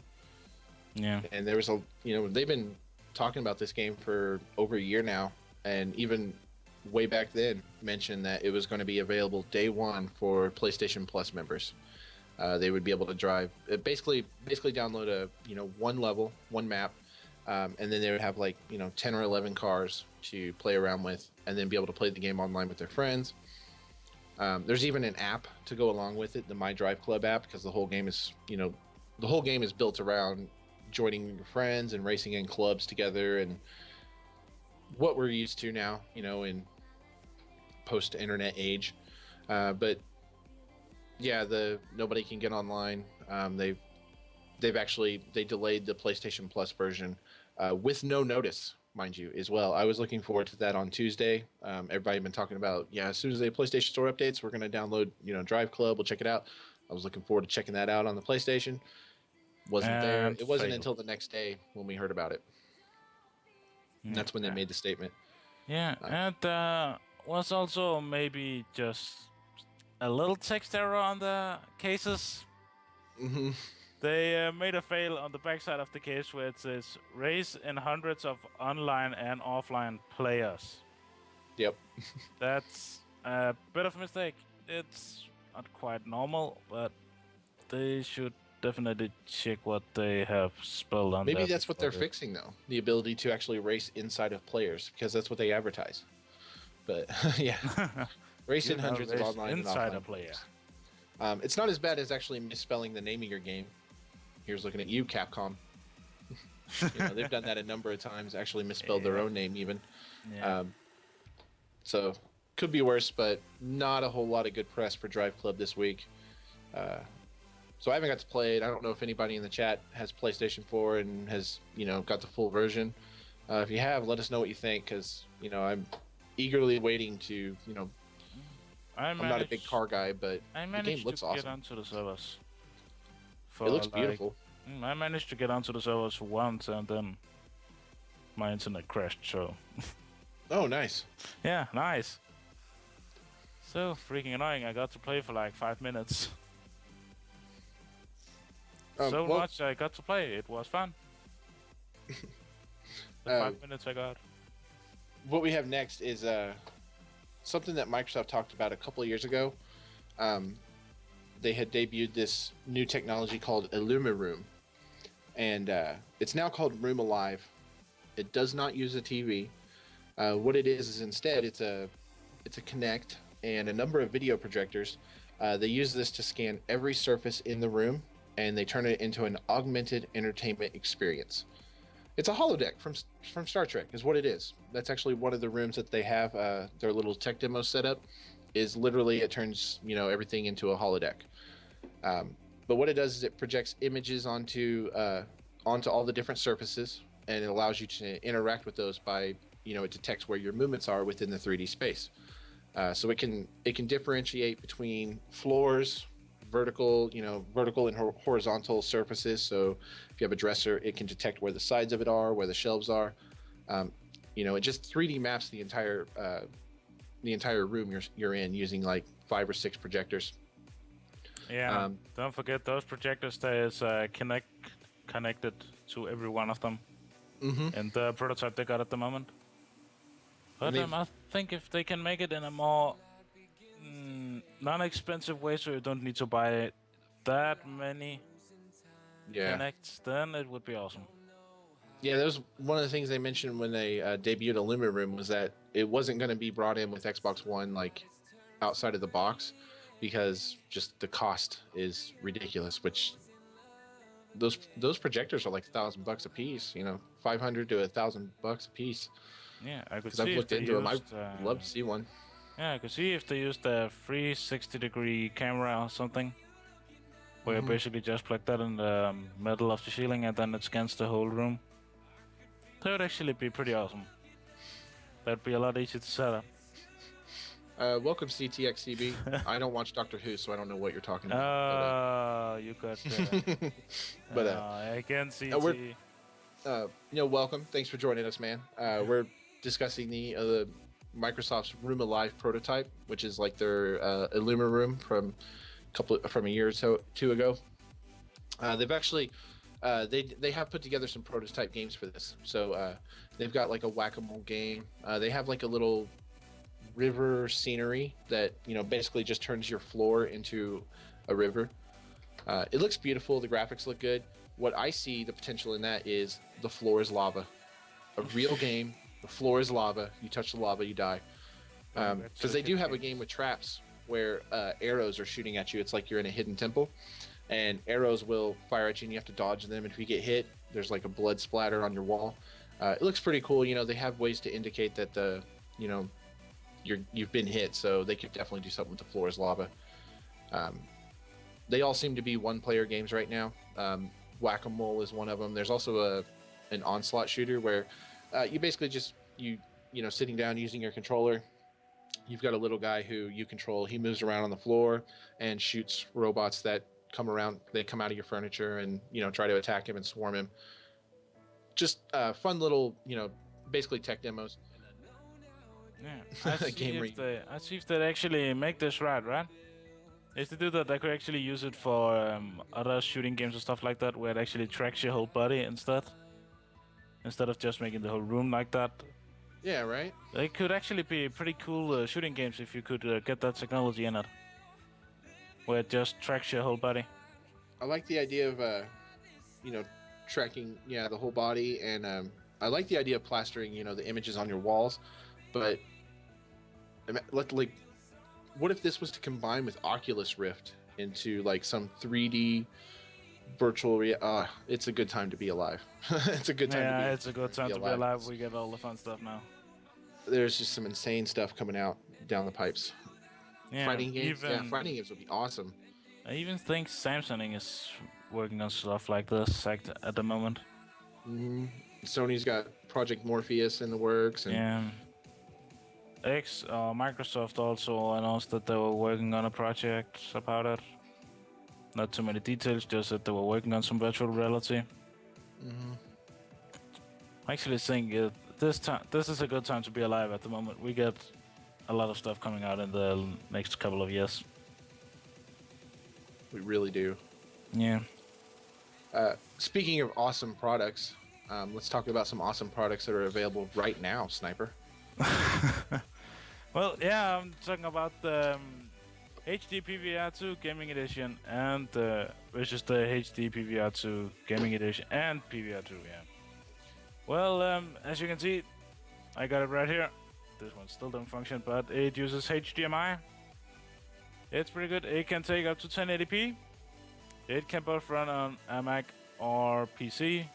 Yeah. And there was they've been talking about this game for over a year now, and even way back then mentioned that it was going to be available day one for PlayStation Plus members. They would be able to drive, basically download a one level, one map, and then they would have 10 or 11 cars to play around with, and then be able to play the game online with their friends. There's even an app to go along with it, the My Drive Club app, because the whole game is built around joining your friends and racing in clubs together, and what we're used to now, in post-internet age. But yeah, nobody can get online. They delayed the PlayStation Plus version with no notice, mind you, as well. I was looking forward to that on Tuesday. Everybody had been talking about, as soon as the PlayStation Store updates, we're going to download, Drive Club. We'll check it out. I was looking forward to checking that out on the PlayStation. Wasn't there. It wasn't until the next day when we heard about it. And that's when they made the statement. Yeah, and was also maybe just a little text error on the cases. Mm-hmm. They made a fail on the backside of the case where it says race in hundreds of online and offline players. Yep. That's a bit of a mistake. It's not quite normal, but they should definitely check what they have spelled on Maybe there that's what they're before they- fixing, though. The ability to actually race inside of players, because that's what they advertise. But yeah, race You in now hundreds of race online and inside offline a player. games. It's not as bad as actually misspelling the name of your game. Here's looking at you, Capcom. They've done that a number of times, actually misspelled their own name even. Yeah. So could be worse, but not a whole lot of good press for Drive Club this week. So I haven't got to play it. I don't know if anybody in the chat has PlayStation 4 and has, got the full version. If you have, let us know what you think, because, I'm eagerly waiting to, I'm not a big car guy, but the game looks awesome. Get onto the servers. It looks beautiful. I managed to get onto the servers once, and then my internet crashed, so... Oh, nice. Yeah, nice. So freaking annoying. I got to play for like 5 minutes. Much I got to play. It was fun. The 5 minutes I got. What we have next is something that Microsoft talked about a couple of years ago. They had debuted this new technology called IllumiRoom, and it's now called Room Alive. It does not use a TV. What it is instead it's a Kinect and a number of video projectors. They use this to scan every surface in the room, and they turn it into an augmented entertainment experience. It's a holodeck from Star Trek is what it is. That's actually one of the rooms that they have their little tech demo setup is literally it turns everything into a holodeck. But what it does is it projects images onto all the different surfaces, and it allows you to interact with those by it detects where your movements are within the 3D space. So it can differentiate between floors, vertical and horizontal surfaces. So if you have a dresser, it can detect where the sides of it are, where the shelves are. It just 3D maps the entire room you're in using like 5 or 6 projectors. Yeah. Don't forget those projectors. There is connected to every one of them. Mm-hmm. And the prototype they got at the moment. But I think if they can make it in a more non-expensive way, so you don't need to buy that many Kinects, then it would be awesome. Yeah, that was one of the things they mentioned when they debuted IllumiRoom was that it wasn't going to be brought in with Xbox One like outside of the box because just the cost is ridiculous. Which those projectors are like $1,000 a piece. $500 to $1,000 a piece. Yeah, I could see. Because I've looked into them. I'd love to see one. Yeah, I could see if they used a 360-degree camera or something, where you basically just plug that in the middle of the ceiling and then it scans the whole room. That would actually be pretty awesome. That'd be a lot easier to set up. Welcome CTXCB. I don't watch Doctor Who, so I don't know what you're talking about. You got but I can see. Welcome. Thanks for joining us, man. We're discussing the Microsoft's Room Alive prototype, which is like their IllumiRoom from a year or two ago. They've actually they have put together some prototype games for this. So they've got like a whack-a-mole game. They have like a little river scenery that basically just turns your floor into a river. It looks beautiful. The graphics look good. What I see the potential in that is the floor is lava. A real game. The floor is lava. You touch the lava, you die. Because they do have a game with traps where arrows are shooting at you. It's like you're in a hidden temple, and arrows will fire at you, and you have to dodge them. And if you get hit, there's like a blood splatter on your wall. It looks pretty cool. They have ways to indicate that you've been hit, so they could definitely do something with the floor is lava. They all seem to be one-player games right now. Whack-a-mole is one of them. There's also an onslaught shooter where you basically just sitting down using your controller. You've got a little guy who you control. He moves around on the floor and shoots robots that come around. They come out of your furniture and try to attack him and swarm him. Just fun little basically tech demos. Yeah, I see if they actually make this right? If they do that, they could actually use it for other shooting games and stuff like that, where it actually tracks your whole body instead of just making the whole room like that. Yeah, right? They could actually be pretty cool shooting games if you could get that technology in it, where it just tracks your whole body. I like the idea of you know, tracking the whole body, and I like the idea of plastering the images on your walls, but like, what if this was to combine with Oculus Rift into like some 3D virtual it's a good time to be alive. It's a good time to Yeah, be it's a good time to be alive. alive. We get all the fun stuff now. There's just some insane stuff coming out down the pipes. Yeah, Fighting games, yeah, fighting games would be awesome. I even think Samsung is working on stuff like this at the moment. hmm Sony's got Project Morpheus in the works, and Yeah. Microsoft also announced that they were working on a project about it. Not too many details, just that they were working on some virtual reality. hmm I actually think this is a good time to be alive at the moment. We get a lot of stuff coming out in the next couple of years. we really do. Yeah. Speaking of awesome products, let's talk about some awesome products that are available right now, Sniper. Well, yeah, I'm talking about the HD PVR2 Gaming Edition and which is the HD PVR2 Gaming Edition and PVR2. Yeah. Well, as you can see, I got it right here. This one still doesn't function, but it uses HDMI. It's pretty good. It can take up to 1080p. It can both run on a Mac or PC,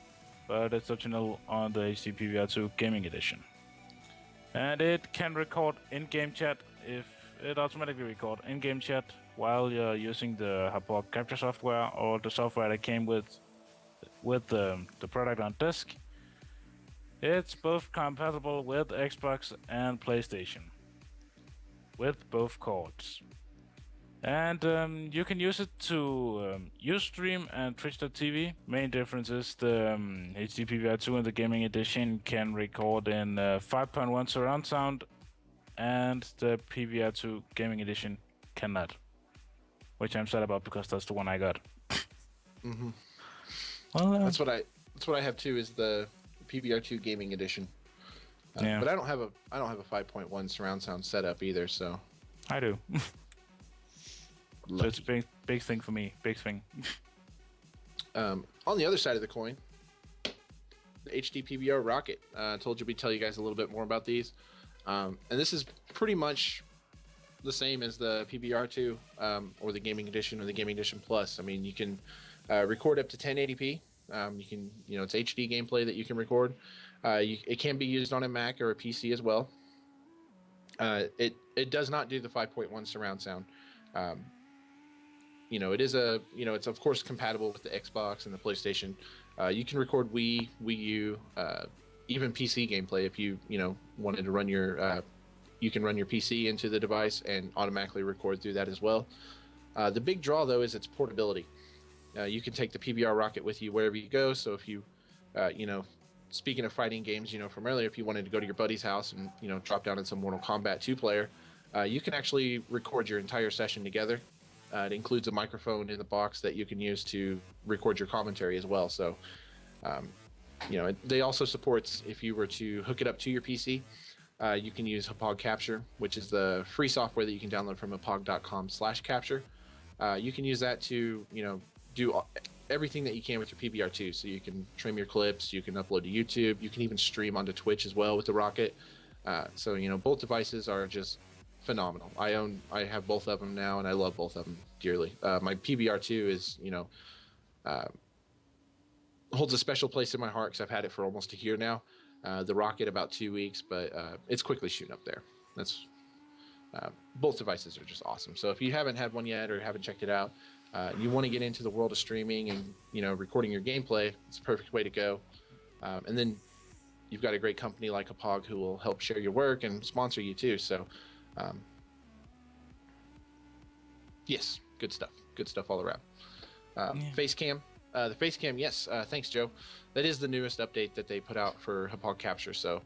but it's optional on the HD PVR2 Gaming Edition. And it can record in-game chat if it automatically record in-game chat while you're using the Hauppauge capture software or the software that came with the product on disk. It's both compatible with Xbox and PlayStation, with both cords. And you can use it to Ustream and Twitch.tv. Main difference is the HD PVR2 and the Gaming Edition can record in 5.1 surround sound, and the PVR2 Gaming Edition cannot. Which I'm sad about because that's the one I got. Mm-hmm. Well, That's what I have too. Is the PVR2 Gaming Edition. Yeah. But I don't have a 5.1 surround sound setup either. So I do. So lucky. it's a big thing for me. Big thing. On the other side of the coin, the HD PVR Rocket. I told you we'd tell you guys a little bit more about these. And this is pretty much the same as the PVR2 or the Gaming Edition or the Gaming Edition Plus. I mean, you can record up to 1080p. You can, it's HD gameplay that you can record. It can be used on a Mac or a PC as well. It does not do the 5.1 surround sound. It is it's of course compatible with the Xbox and the PlayStation. You can record Wii U, even PC gameplay if you wanted to run your. You can run your PC into the device and automatically record through that as well. The big draw though is its portability. You can take the PVR Rocket with you wherever you go. So if you, speaking of fighting games, from earlier, if you wanted to go to your buddy's house and drop down in some Mortal Kombat 2 player, you can actually record your entire session together. It includes a microphone in the box that you can use to record your commentary as well. So, they also supports if you were to hook it up to your PC, you can use Hauppauge Capture, which is the free software that you can download from hauppauge.com/capture. You can use that to do everything that you can with your PVR2. So you can trim your clips, you can upload to YouTube, you can even stream onto Twitch as well with the Rocket. So both devices are just phenomenal. I have both of them now, and I love both of them dearly. My PVR2 is holds a special place in my heart because I've had it for almost a year now. The Rocket about 2 weeks, but it's quickly shooting up there. That's both devices are just awesome. So if you haven't had one yet or haven't checked it out, you want to get into the world of streaming and recording your gameplay, it's a perfect way to go. And then you've got a great company like Hauppauge who will help share your work and sponsor you too. So yes, good stuff all around. Facecam. The Facecam, yes, thanks, Joe. That is the newest update that they put out for Hauppauge Capture. So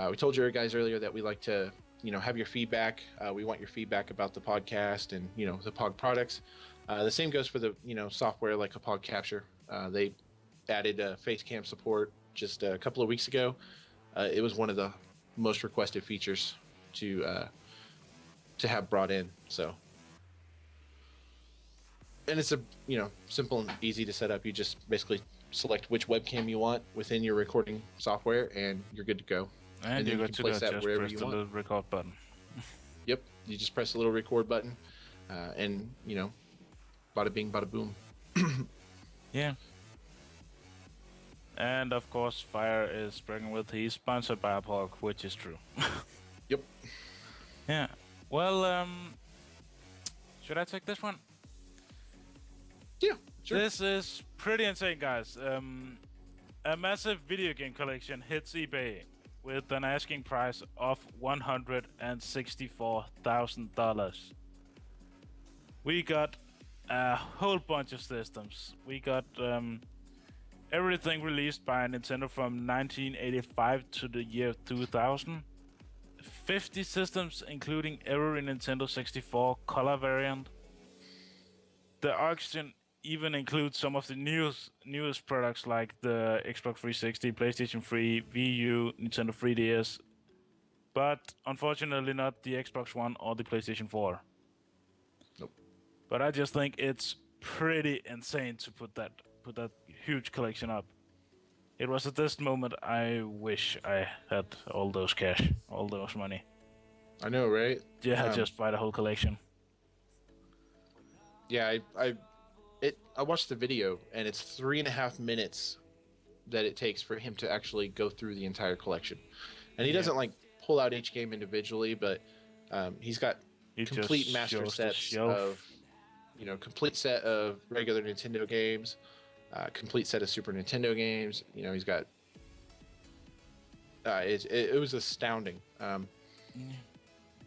we told you guys earlier that we like to, have your feedback. We want your feedback about the podcast and, the Hauppauge products. The same goes for the, software like Hauppauge Capture. They added Facecam support just a couple of weeks ago. It was one of the most requested features to have brought in. So And it's a simple and easy to set up. You just basically select which webcam you want within your recording software, and you're good to go. And then you're you good can to place go. that Just wherever press you the want. little record button. Yep, you just press the little record button, and bada bing, bada boom. Yeah. And of course, Fire is bragging with he's sponsored by Hauppauge, which is true. Yep. Yeah. Well, should I take this one? Yeah, sure. This is pretty insane, guys. A massive video game collection hits eBay with an asking price of $164,000. We got a whole bunch of systems. We got everything released by Nintendo from 1985 to the year 2000. 50 systems, including every Nintendo 64 color variant. The auction even includes some of the newest products like the Xbox 360, PlayStation 3, Wii U, Nintendo 3DS, but unfortunately not the Xbox One or the PlayStation 4. Nope. But I just think it's pretty insane to put that huge collection up. It was at this moment I wish I had all those cash, all those money. I know, right? Yeah, just buy the whole collection. Yeah, I watched the video, and it's 3.5 minutes that it takes for him to actually go through the entire collection, and he doesn't like pull out each game individually, but he's got complete master sets of, complete set of regular Nintendo games, complete set of Super Nintendo games. He's got. It was astounding.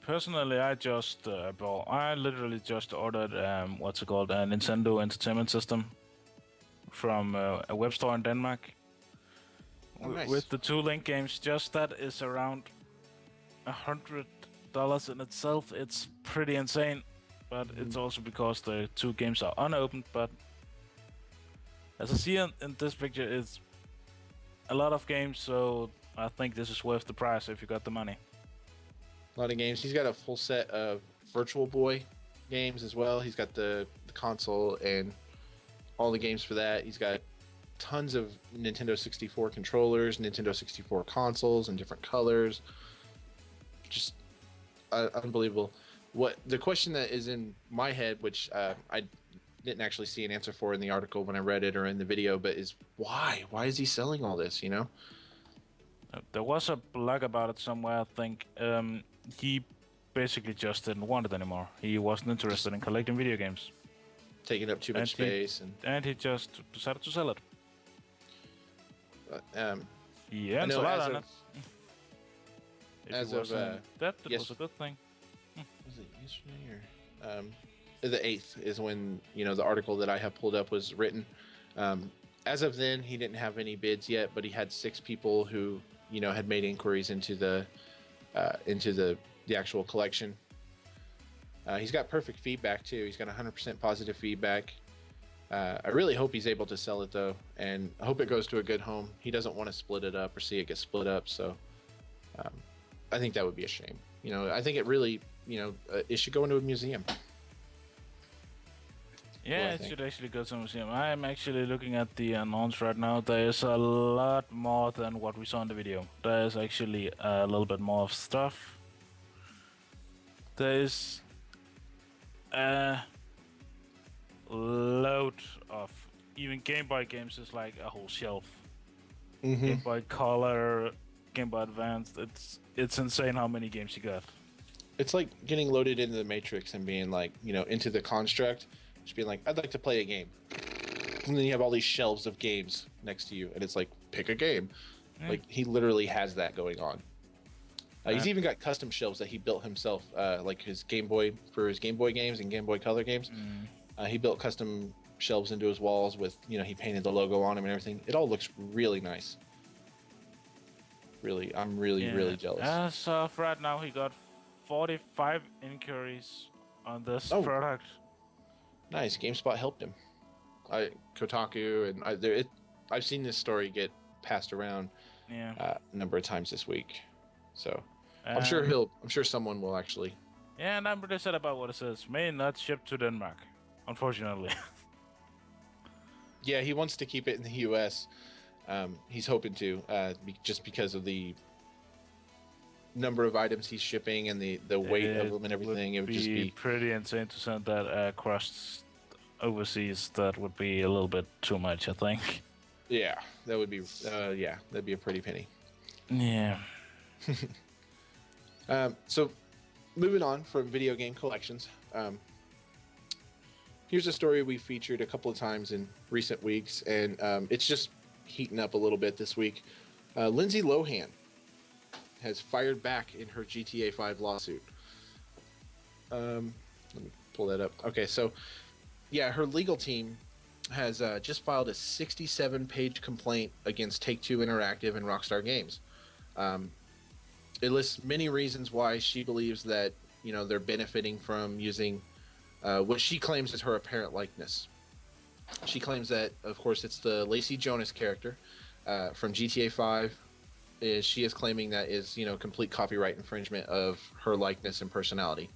Personally, I literally just ordered a Nintendo Entertainment System from a web store in Denmark. Oh, nice. With the 2 Link games. Just that is around $100 in itself. It's pretty insane, but it's also because the 2 games are unopened. But as I see in this picture, it's a lot of games, so I think this is worth the price if you got the money. A lot of games. He's got a full set of Virtual Boy games as well. He's got the console and all the games for that. He's got tons of Nintendo 64 controllers, Nintendo 64 consoles in different colors. Just unbelievable. What the question that is in my head, which I didn't actually see an answer for in the article when I read it or in the video, but is why? Why is he selling all this? There was a blog about it somewhere, I think. He basically just didn't want it anymore. He wasn't interested in collecting video games. Taking up too much space. And he just decided to sell it. He earns a lot on it. That was a good thing. Was it yesterday or the 8th is when the article that I have pulled up was written. As of then, he didn't have any bids yet, but he had 6 people who had made inquiries into the actual collection. He's got perfect feedback too. He's got 100% positive feedback. I really hope he's able to sell it though, and I hope it goes to a good home. He doesn't want to split it up or see it get split up, so I think that would be a shame. I think it really, it should go into a museum. Yeah, it should actually go to a museum. I'm actually looking at the announce right now. There is a lot more than what we saw in the video. There is actually a little bit more of stuff. There is a load of even Game Boy games. Is like a whole shelf. Game Boy Color, Game Boy Advance. It's insane how many games you got. It's like getting loaded into the Matrix and being like, into the construct. Just being like, I'd like to play a game. And then you have all these shelves of games next to you, and it's like, pick a game. Like, he literally has that going on. He's even got custom shelves that he built himself, like his Game Boy, for his Game Boy games and Game Boy Color games. He built custom shelves into his walls with, he painted the logo on them and everything. It all looks really nice. Really, I'm really jealous. As of right now, he got 45 inquiries on this product. Nice. GameSpot helped him. Kotaku and I've seen this story get passed around a number of times this week. So I'm sure someone will actually. Yeah, and I'm pretty sad about what it says. May not ship to Denmark. unfortunately. Yeah, he wants to keep it in the U.S. He's hoping to, just because of the number of items he's shipping and the weight of them and everything. It would just be pretty insane to send that across overseas. That would be a little bit too much, I think. yeah, that would be that'd be a pretty penny. Yeah. So moving on from video game collections, here's a story we featured a couple of times in recent weeks, and it's just heating up a little bit this week. Lindsay Lohan has fired back in her GTA 5 lawsuit. Let me pull that up. Okay, so yeah, her legal team has just filed a 67-page complaint against Take-Two Interactive and Rockstar Games. It lists many reasons why she believes that they're benefiting from using what she claims is her apparent likeness. She claims that, of course, it's the Lacey Jonas character from GTA 5. She is claiming that is complete copyright infringement of her likeness and personality.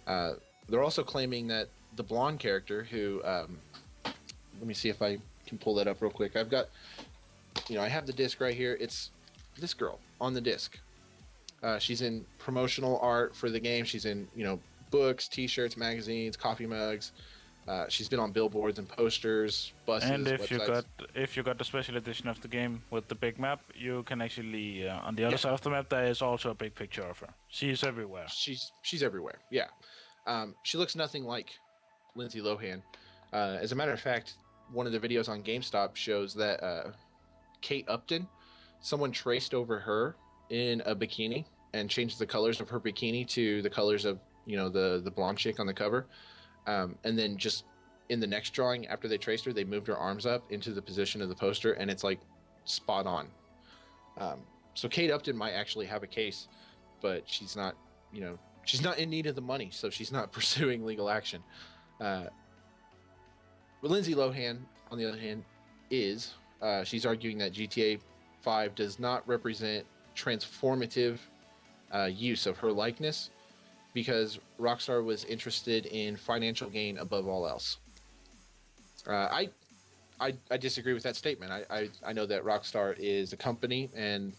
They're also claiming that the blonde character, who let me see if I can pull that up real quick. I've got, I have the disc right here. It's this girl on the disc. She's in promotional art for the game. She's in books, T-shirts, magazines, coffee mugs. She's been on billboards and posters, buses, and if websites. you got the special edition of the game with the big map, you can actually on the other side of the map there is also a big picture of her. She's everywhere. She's everywhere. Yeah, she looks nothing like Lindsay Lohan. As a matter of fact, one of the videos on GameStop shows that Kate Upton, someone traced over her in a bikini and changed the colors of her bikini to the colors of the blonde chick on the cover. And then just in the next drawing, after they traced her, they moved her arms up into the position of the poster, and it's like spot on. So Kate Upton might actually have a case, but she's not in need of the money, so she's not pursuing legal action. But Lindsay Lohan, on the other hand, she's arguing that GTA 5 does not represent transformative use of her likeness, because Rockstar was interested in financial gain above all else. I disagree with that statement. I know that Rockstar is a company, and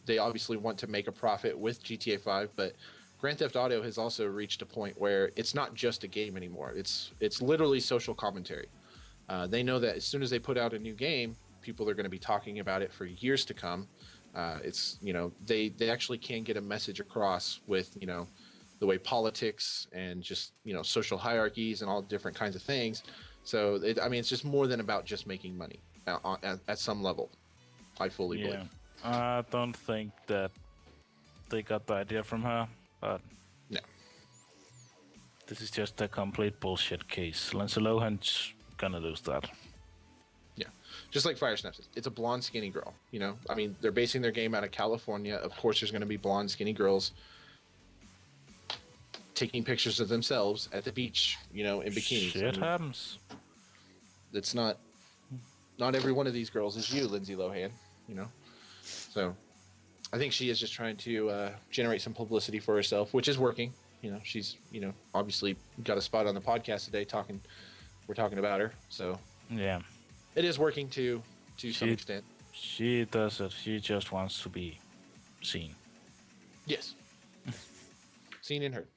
they obviously want to make a profit with GTA 5, but Grand Theft Auto has also reached a point where it's not just a game anymore. It's literally social commentary. They know that as soon as they put out a new game, people are going to be talking about it for years to come. They actually can get a message across with the way politics and just social hierarchies and all different kinds of things. So it's just more than about just making money at some level. I fully believe. I don't think that they got the idea from her, but no, this is just a complete bullshit case. Lindsay Lohan's gonna lose that. Yeah, just like Fire Snaps. It's a blonde, skinny girl. They're basing their game out of California. Of course, there's going to be blonde, skinny girls taking pictures of themselves at the beach, in bikinis. Shit happens. It's not every one of these girls is you, Lindsay Lohan, So I think she is just trying to generate some publicity for herself, which is working. She's, obviously got a spot on the podcast today we're talking about her. So yeah, it is working to some extent. She does it. She just wants to be seen. Yes. Seen and heard.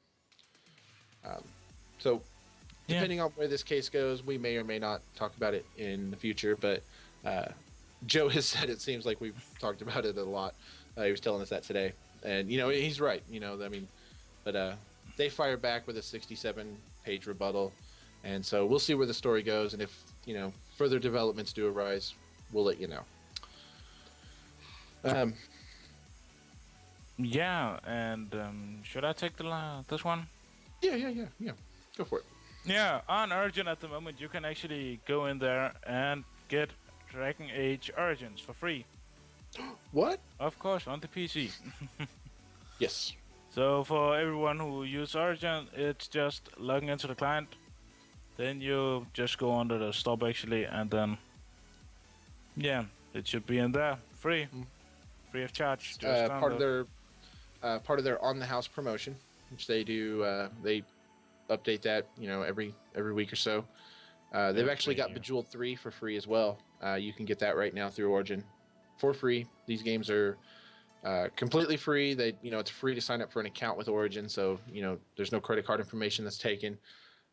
So depending on where this case goes, we may or may not talk about it in the future, but Joe has said it seems like we've talked about it a lot. He was telling us that today, and he's right. But they fired back with a 67-page rebuttal, and so we'll see where the story goes, and if further developments do arise, we'll let you know. Yeah, and should I take this one? Yeah. Go for it. Yeah, on Origin at the moment, you can actually go in there and get Dragon Age Origins for free. What? Of course, on the PC. Yes. So for everyone who uses Origin, it's just logging into the client. Then you just go under the stop actually, and then it should be in there free, free of charge. Part of their on the house promotion, which they do. They update that, every week or so. They've actually got Bejeweled 3 for free as well. You can get that right now through Origin for free. These games are completely free. It's free to sign up for an account with Origin, so there's no credit card information that's taken.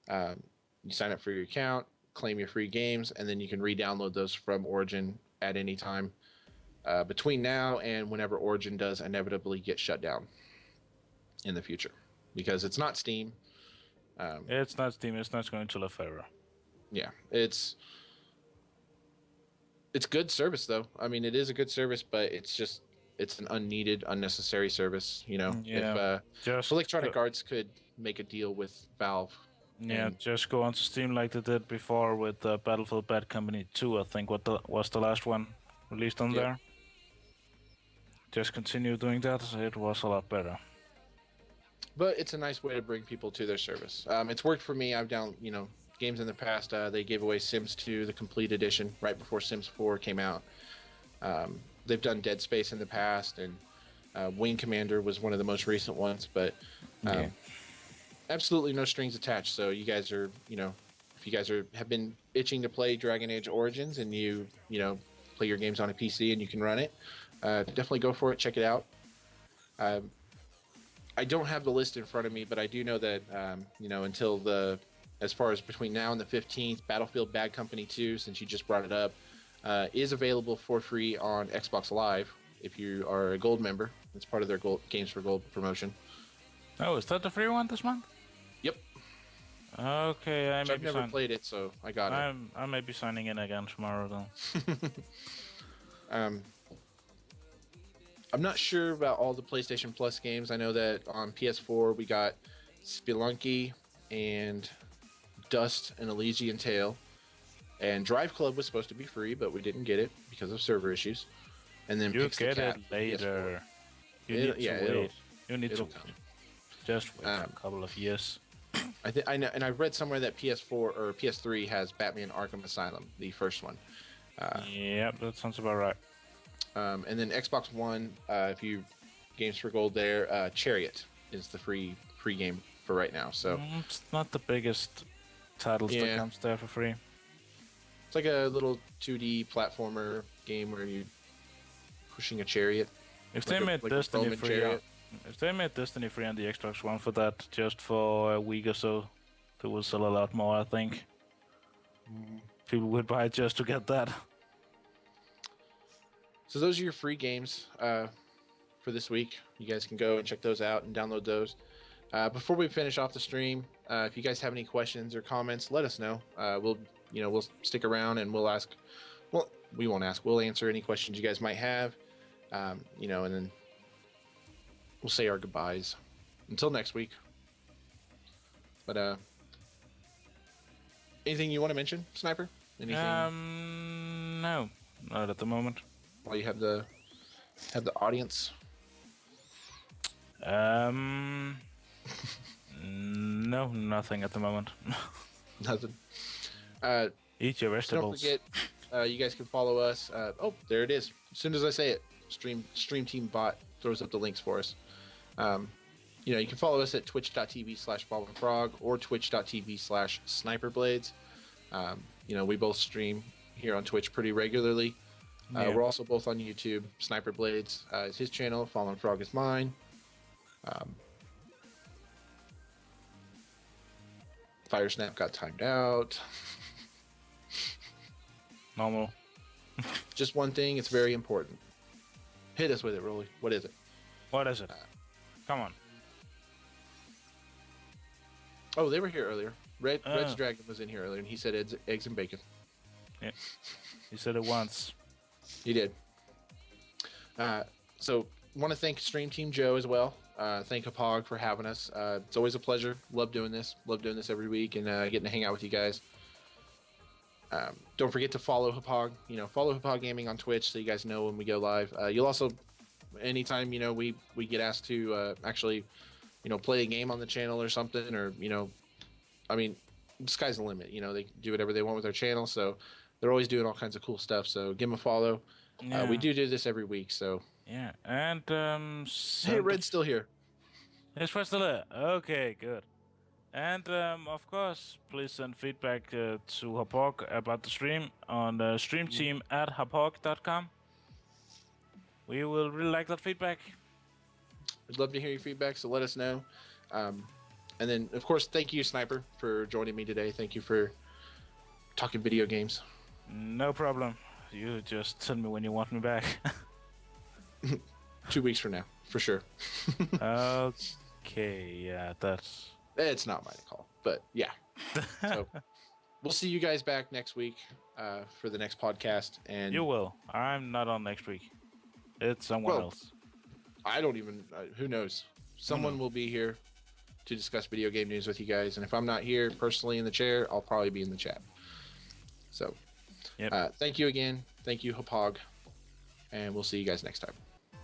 You sign up for your account, claim your free games, and then you can re-download those from Origin at any time between now and whenever Origin does inevitably get shut down in the future, because it's not Steam. It's not Steam. It's not going to live forever. Yeah, it's good service though. I mean, it is a good service, but it's an unneeded, unnecessary service. If Electronic Arts could make a deal with Valve. Yeah, just go onto Steam like they did before with Battlefield Bad Company 2, I think was the last one released on there. Just continue doing that, it was a lot better. But it's a nice way to bring people to their service. It's worked for me. I've done, games in the past. They gave away Sims 2, the complete edition, right before Sims 4 came out. They've done Dead Space in the past, and Wing Commander was one of the most recent ones, but absolutely no strings attached. So you guys are, if you guys have been itching to play Dragon Age Origins and you play your games on a PC and you can run it, definitely go for it. Check it out. I don't have the list in front of me, but I do know that, until as far as between now and the 15th, Battlefield Bad Company 2, since you just brought it up, is available for free on Xbox Live if you are a Gold member. It's part of their Games for Gold promotion. Oh, is that the free one this month? Yep. Okay, I've never played it, so I got it. I may be signing in again tomorrow, though. I'm not sure about all the PlayStation Plus games. I know that on PS4 we got Spelunky and Dust and Elysian Tale. And Drive Club was supposed to be free, but we didn't get it because of server issues. And then you get it later. You need to wait. You need to just wait for a couple of years. I know, and I've read somewhere that PS4 or PS3 has Batman Arkham Asylum, the first one. Yep, that sounds about right. And then Xbox One, if you Games for Gold there, Chariot is the free game for right now. So it's not the biggest titles that comes there for free. It's like a little 2D platformer game where you're pushing a chariot. If they made Destiny free, if they made Destiny free on the Xbox One for that, just for a week or so, they will sell a lot more. I think people would buy it just to get that. So those are your free games for this week. You guys can go and check those out and download those. Before we finish off the stream, if you guys have any questions or comments, let us know. We'll stick around and we'll ask. Well, we won't ask. We'll answer any questions you guys might have. And then we'll say our goodbyes until next week. But anything you want to mention, Sniper? Anything? No, not at the moment. While you have the audience. No, nothing at the moment. Nothing. Eat your vegetables. Don't forget, you guys can follow us. There it is. As soon as I say it, Stream Team Bot throws up the links for us. You can follow us at twitch.tv/ballandfrog or twitch.tv/sniperblades. We both stream here on Twitch pretty regularly. We're also both on YouTube. Sniper Blades is his channel. Fallen Frog is mine. Fire Snap got timed out. Normal. Just one thing. It's very important. Hit us with it, Rolly. What is it? What is it? Come on. Oh, they were here earlier. Red's Dragon was in here earlier, and he said eggs and bacon. Yeah. He said it once. He did. So, want to thank Stream Team Joe as well. Thank Hauppauge for having us. It's always a pleasure. Love doing this. Love doing this every week and getting to hang out with you guys. Don't forget to follow Hauppauge. Follow Hauppauge Gaming on Twitch so you guys know when we go live. You'll also, anytime we get asked to actually, play a game on the channel or something, or the sky's the limit. They do whatever they want with their channel, so they're always doing all kinds of cool stuff. So give them a follow. Yeah. We do this every week, so. Yeah, and hey, Red's still here. Is Fred still there? Okay, good. And of course, please send feedback to Hauppauge about the stream on streamteam@hauppauge.com. We will really like that feedback. We'd love to hear your feedback, so let us know. And then, of course, thank you, Sniper, for joining me today. Thank you for talking video games. No problem. You just tell me when you want me back. 2 weeks from now, for sure. Okay, yeah, that's... It's not my call, but yeah. So we'll see you guys back next week for the next podcast. And You will. I'm not on next week. It's someone else. I don't even, who knows? Someone will be here to discuss video game news with you guys. And if I'm not here personally in the chair, I'll probably be in the chat. So thank you again. Thank you, Hauppauge. And we'll see you guys next time.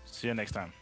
See you next time.